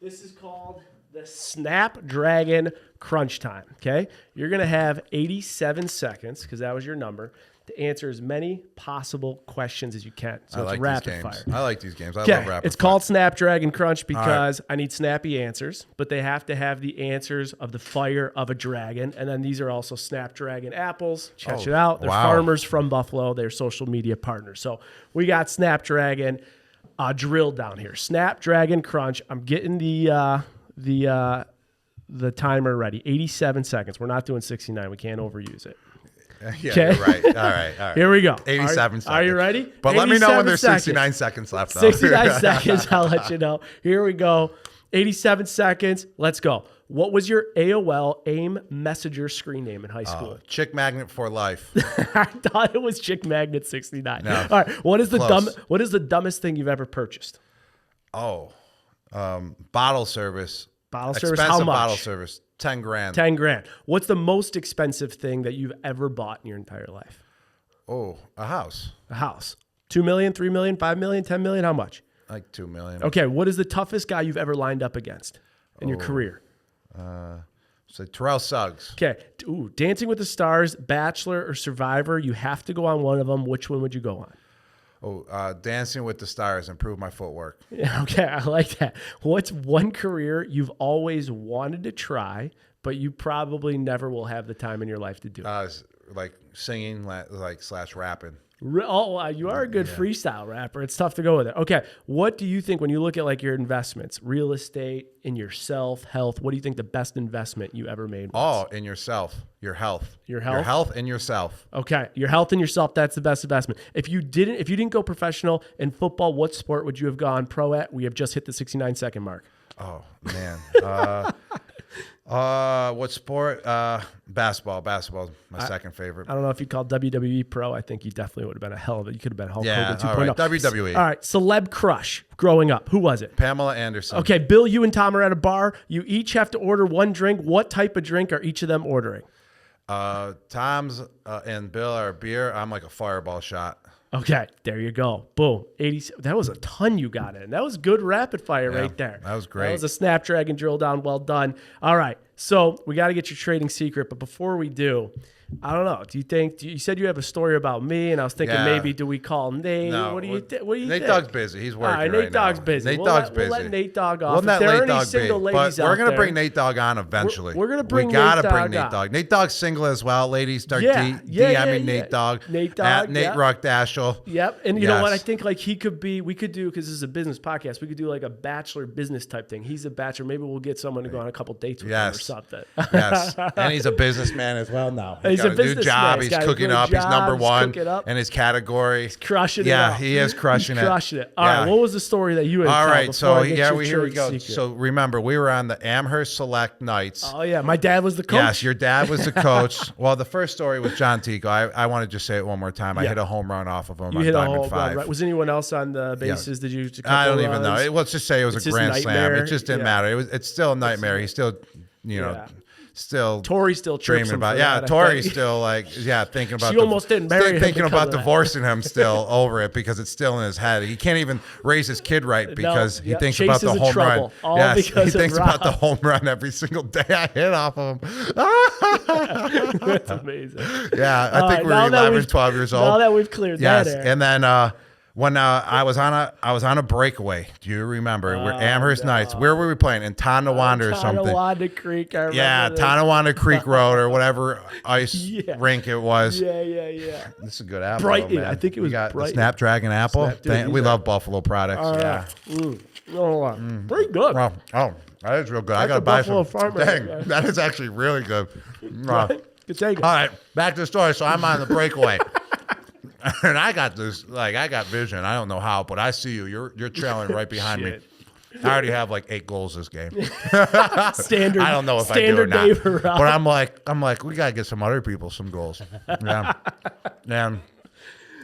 this is called the Snapdragon Crunch Time. Okay, you're gonna have 87 seconds because that was your number to answer as many possible questions as you can. So it's rapid fire. I like these games. I love rapid fire. It's called Snapdragon Crunch because I need snappy answers, but they have to have the answers of the fire of a dragon. And then these are also Snapdragon apples. Check it out. They're farmers from Buffalo. They're social media partners. So we got Snapdragon drilled down here. Snapdragon Crunch. I'm getting the timer ready. 87 seconds. We're not doing 69. We can't overuse it. Yeah, Okay. you're right. All right. Here we go. 87 seconds. Are you ready? But let me know when there's 87 69 seconds left. Though. 69 seconds. I'll let you know. Here we go. 87 seconds. Let's go. What was your AOL AIM Messenger screen name in high school? Chick Magnet for life. I thought it was Chick Magnet 69. No. All right. What is Close. What is the dumbest thing you've ever purchased? Bottle service. Bottle service. Expensive How much? bottle service. 10 grand. 10 grand. What's the most expensive thing that you've ever bought in your entire life? Oh, a house. A house. 2 million, 3 million, 5 million, 10 million? How much? Like 2 million. Okay. What is the toughest guy you've ever lined up against in your career? So Terrell Suggs. Okay. Ooh, Dancing with the Stars, Bachelor, or Survivor. You have to go on one of them. Which one would you go on? Dancing with the Stars. Improve my footwork. Yeah, okay, I like that. What's one career you've always wanted to try, but you probably never will have the time in your life to do it? Like singing, like / rapping. Oh, wow, you are a good freestyle rapper. It's tough to go with it. Okay, what do you think when you look at like your investments, real estate, in yourself, health? What do you think the best investment you ever made was? Oh, in yourself, your health, Your health? your health, and yourself. Okay, your health and yourself. That's the best investment. If you didn't go professional in football, what sport would you have gone pro at? We have just hit the 69-second mark. Oh man. What sport? Basketball. Basketball, my second favorite. I don't know if you called WWE pro. I think you definitely would have been a hell of it. You could have been Hulk Hogan 2.0. all right. WWE. All right, celeb crush growing up. Who was it? Pamela Anderson. Okay, Bill, you and Tom are at a bar. You each have to order one drink. What type of drink are each of them ordering? Tom's and Bill are beer. I'm like a fireball shot. Okay, there you go. Boom. 80. That was a ton you got in. That was good rapid fire right there. that was great. That was a Snapdragon drill down. Well done. All right. So we got to get your trading secret. But before we do, I don't know. Do you think you said you have a story about me, and I was thinking maybe do we call Nate? No, what do you think? Nate Dogg's busy. He's working. All right, right Nate Dogg's now. busy. Nate We'll Dogg's let, busy. We'll let Nate Dogg off. We'll If let there are Nate any Dogg single be, ladies but we're out gonna there, bring Nate Dogg on eventually. We're gonna bring We gotta Nate bring Dogg Nate on. Dogg. Nate Dogg's single as well. Ladies, start Yeah, DMing Nate Dogg. Nate Dogg, At Nate yeah. Ruckdashel. Yep. And you know what? I Yes. think like we could do, because this is a business podcast, we could do like a bachelor business type thing. He's a bachelor. Maybe we'll get someone to go on a couple dates with him or something. Yes. And he's a businessman as well now. he's got a new businessman. job. He's He's got a cooking good up. He's job. number He's one cooking up. in his category. Crushing it Yeah, up. he is crushing He's it. crushing it. All right, what was the story that you had? All right, so here here we go. So remember, we were on the Amherst Select Nights. Oh yeah, my dad was the coach. Yes, your dad was the coach. Well, the first story was John Tico. I want to just say it one more time. I hit a home run off of him You on hit a Diamond home 5. run, right? Was anyone else on the bases? Did you? Use a couple I don't even runs? know. Let's just say it was It's a his grand slam. nightmare. It just didn't matter. It's still a nightmare. He's still, still Tori still dreaming about. Yeah, Tori's still thinking about. She almost didn't marry him thinking because about of that. divorcing him still over it because it's still in his head. He can't even raise his kid right because he thinks Chase about the is in home trouble, run. all Yes, he because of thinks about the Rob. home run every single day I hit off of him. That's amazing. Yeah, I think right, we now were that 11, we've- 12 years old. Now that we've cleared that air. And then when I was on a breakaway, do you remember? We're Amherst Nights. Where were we playing? In Tonawanda or something? Tonawanda Creek. I remember Yeah, this. Tonawanda Creek Road or whatever ice rink it was. Yeah. This is a good apple. Brighton. Man. I think it was we got Brighton. The Snapdragon apple. Dude, We these love Buffalo products. Pretty good. Well, that is real good. I That's got to a buy Buffalo some. Farmer. Dang, that is actually really good. Good take it. All right, back to the story. So I'm on the breakaway. And I got this, I got vision. I don't know how, but I see you. You're trailing right behind me. Shit. I already have like 8 goals this game. Standard. I don't know if I do or standard not. day for Rob. But I'm like, we gotta get some other people some goals. Yeah. And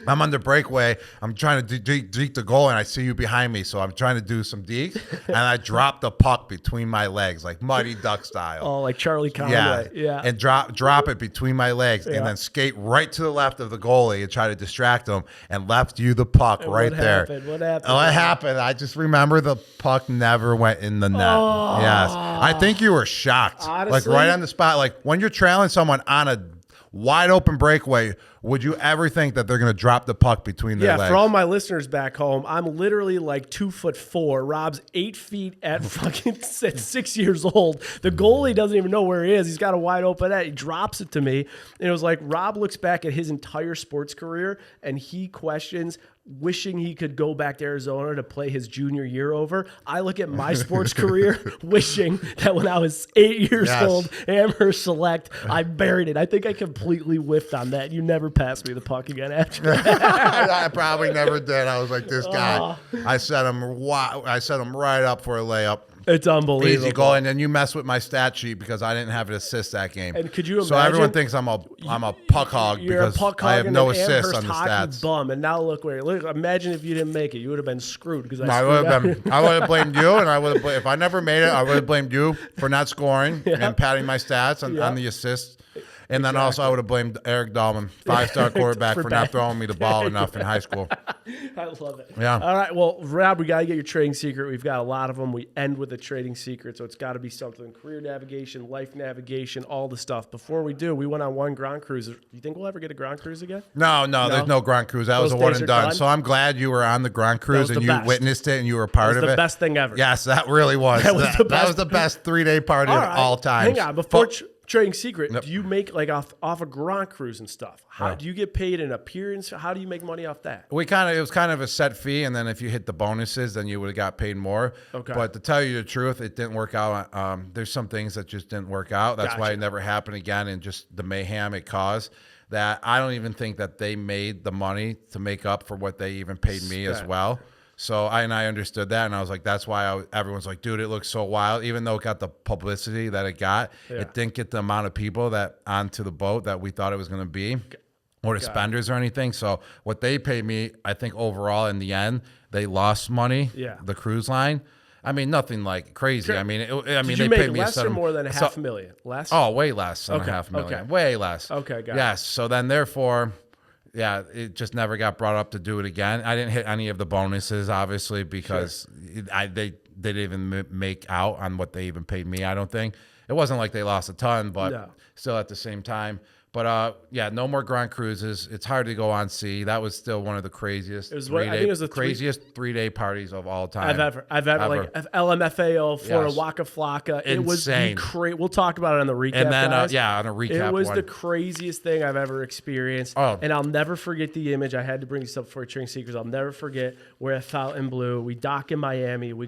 I'm on the breakaway. I'm trying to deke the goal, and I see you behind me. So I'm trying to do some dekes, and I drop the puck between my legs, like Mighty Duck style. Oh, like Charlie Conway. Yeah. And drop it between my legs, and then skate right to the left of the goalie and try to distract him, and left you the puck right there. What happened? What happened? I just remember the puck never went in the net. Yes, I think you were shocked, like right on the spot. Like when you're trailing someone on a wide open breakaway, would you ever think that they're going to drop the puck between their legs? For all my listeners back home, I'm literally like 2'4". Rob's 8 feet at fucking at 6 years old. The goalie doesn't even know where he is. He's got a wide open net. He drops it to me. And it was like Rob looks back at his entire sports career and he questions wishing he could go back to Arizona to play his junior year over. I look at my sports career wishing that when I was 8 years old, Amherst Select, I buried it. I think I completely whiffed on that. You never passed me the puck again after that. I probably never did. I was like, this guy. I set him right up for a layup. It's unbelievable. Easy goal, and then you mess with my stat sheet because I didn't have an assist that game. And could you imagine? So everyone thinks I'm a puck hog You're because a puck I hog have and no an assists Amherst on the hockey stats. bum, and now look where. Look, imagine if you didn't make it, you would have been screwed because I would have blamed you, and I would have. If I never made it, I would have blamed you for not scoring and padding my stats on the assists. And then also I would have blamed Eric Dahlman, 5-star quarterback, for not throwing me the ball enough in high school. I love it. Yeah. All right. Well, Rob, we got to get your trading secret. We've got a lot of them. We end with a trading secret, so it's got to be something: career navigation, life navigation, all the stuff. Before we do, we went on one Gronk cruise. Do you think we'll ever get a Gronk cruise again? No, there's no Gronk cruise. That was a one days and are done. done? So I'm glad you were on the Gronk cruise and the you best. witnessed it and you were a part That of was it. the best thing ever. Yes, that really was. That was the That best. was the best 3-day party All of right. all time. Hang on. Before trading secret, do you make like off a Gronk cruise and stuff? How do you get paid an appearance? How do you make money off that? it was kind of a set fee, and then if you hit the bonuses, then you would have got paid more. Okay. But to tell you the truth, it didn't work out. There's some things that just didn't work out. That's why Gotcha. it never happened again, and just the mayhem it caused. That I don't even think that they made the money to make up for what they even paid me as well. So I understood that, and I was like, that's why everyone's like, dude, it looks so wild. Even though it got the publicity that it got, it didn't get the amount of people that onto the boat that we thought it was going to be, or the spenders or anything. So what they paid me, I think overall in the end, they lost money. Yeah. The cruise line. I mean, nothing like crazy. Sure. I mean, Did they you paid make me less a or more than $500,000? Less? Oh, way less than Okay, $500,000. okay. Way less. Okay, got it. Yes. So then, therefore, yeah, it just never got brought up to do it again. I didn't hit any of the bonuses, obviously, because they didn't even make out on what they even paid me. I don't think it wasn't like they lost a ton, but still at the same time. But no more Gronk cruises. It's hard to go on sea. That was still one of the craziest. I think it was the craziest 3-day parties of all time. I've ever like LMFAO, Florida Yes. Waka Flocka. It was Insane. We'll talk about it on the recap. And then guys. on a recap, it was one. the craziest thing I've ever experienced. Oh. And I'll never forget the image. I had to bring this up for Trading Secrets. I'll never forget we're at Fountain Blue. We dock in Miami. We're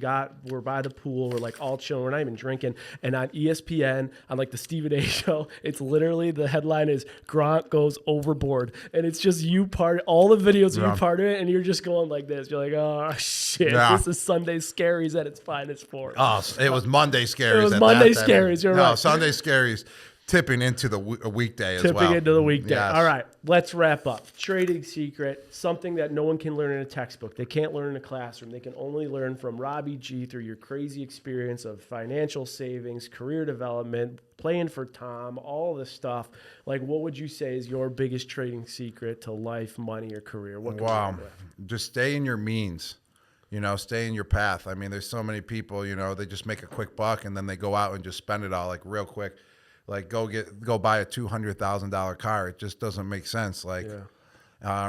by the pool. We're like all chilling. We're not even drinking. And on ESPN, on like the Stephen A show, it's literally the headline is is Gronk goes overboard, and it's just you all the videos of you part of it, and you're just going like this. You're like, oh shit, this is Sunday Scaries at its finest form. Oh, it was Monday Scaries. It was Monday Scaries. You're right. Sunday Scaries. Tipping into the weekday as well. Tipping into the weekday. Yes. All right, let's wrap up. Trading secret, something that no one can learn in a textbook. They can't learn in a classroom. They can only learn from Robbie G through your crazy experience of financial savings, career development, playing for Tom, all this stuff. Like, what would you say is your biggest trading secret to life, money, or career? What can you learn with? Just stay in your means. Stay in your path. I mean, there's so many people, they just make a quick buck and then they go out and just spend it all like real quick. Like go buy a $200,000 car. It just doesn't make sense. Like,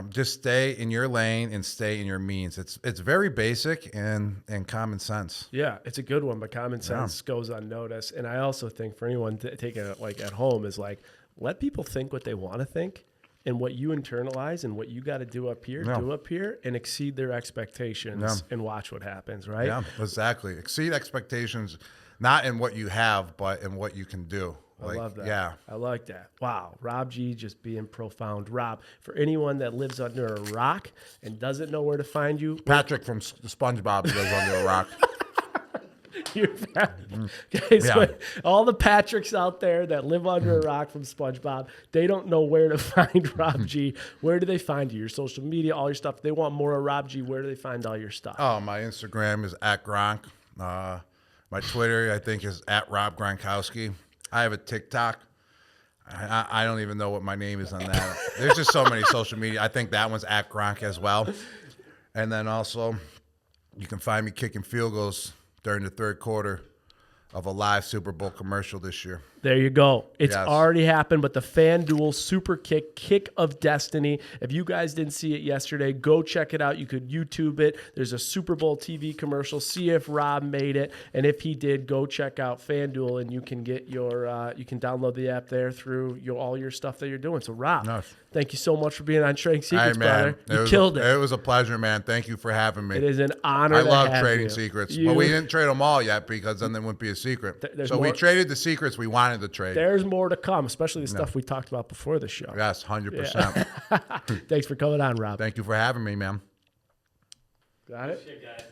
just stay in your lane and stay in your means. It's very basic and common sense. Yeah, it's a good one, but common sense goes unnoticed. And I also think for anyone taking it like at home is like, let people think what they want to think, and what you internalize and what you got to do up here, and exceed their expectations and watch what happens. Right? Yeah, exactly. Exceed expectations, not in what you have, but in what you can do. I love that. Yeah. I like that. Wow. Rob G just being profound. Rob, for anyone that lives under a rock and doesn't know where to find you. Patrick from SpongeBob lives under a rock. Okay, so all the Patricks out there that live under a rock from SpongeBob, they don't know where to find Rob G. Where do they find you? Your social media, all your stuff. If they want more of Rob G, where do they find all your stuff? Oh, my Instagram is @Gronk. My Twitter, I think, is @Rob Gronkowski. I have a TikTok. I don't even know what my name is on that. There's just so many social media. I think that one's @Gronk as well. And then also, you can find me kicking field goals during the third quarter of a live Super Bowl commercial this year. There you go. It's already happened, but the FanDuel Super Kick of Destiny. If you guys didn't see it yesterday, go check it out. You could YouTube it. There's a Super Bowl TV commercial. See if Rob made it. And if he did, go check out FanDuel, and you can get your you can download the app there through all your stuff that you're doing. So Rob, thank you so much for being on Trading Secrets, brother. You killed it. It was a pleasure, man. Thank you for having me. It is an honor. I love Trading Secrets. But we didn't trade them all yet because then they wouldn't be a secret. So we traded the secrets we wanted to trade. There's more to come, especially the stuff we talked about before the show. Yes, 100%. Thanks for coming on, Rob. Thank you for having me, man. Got it? Shit, guys.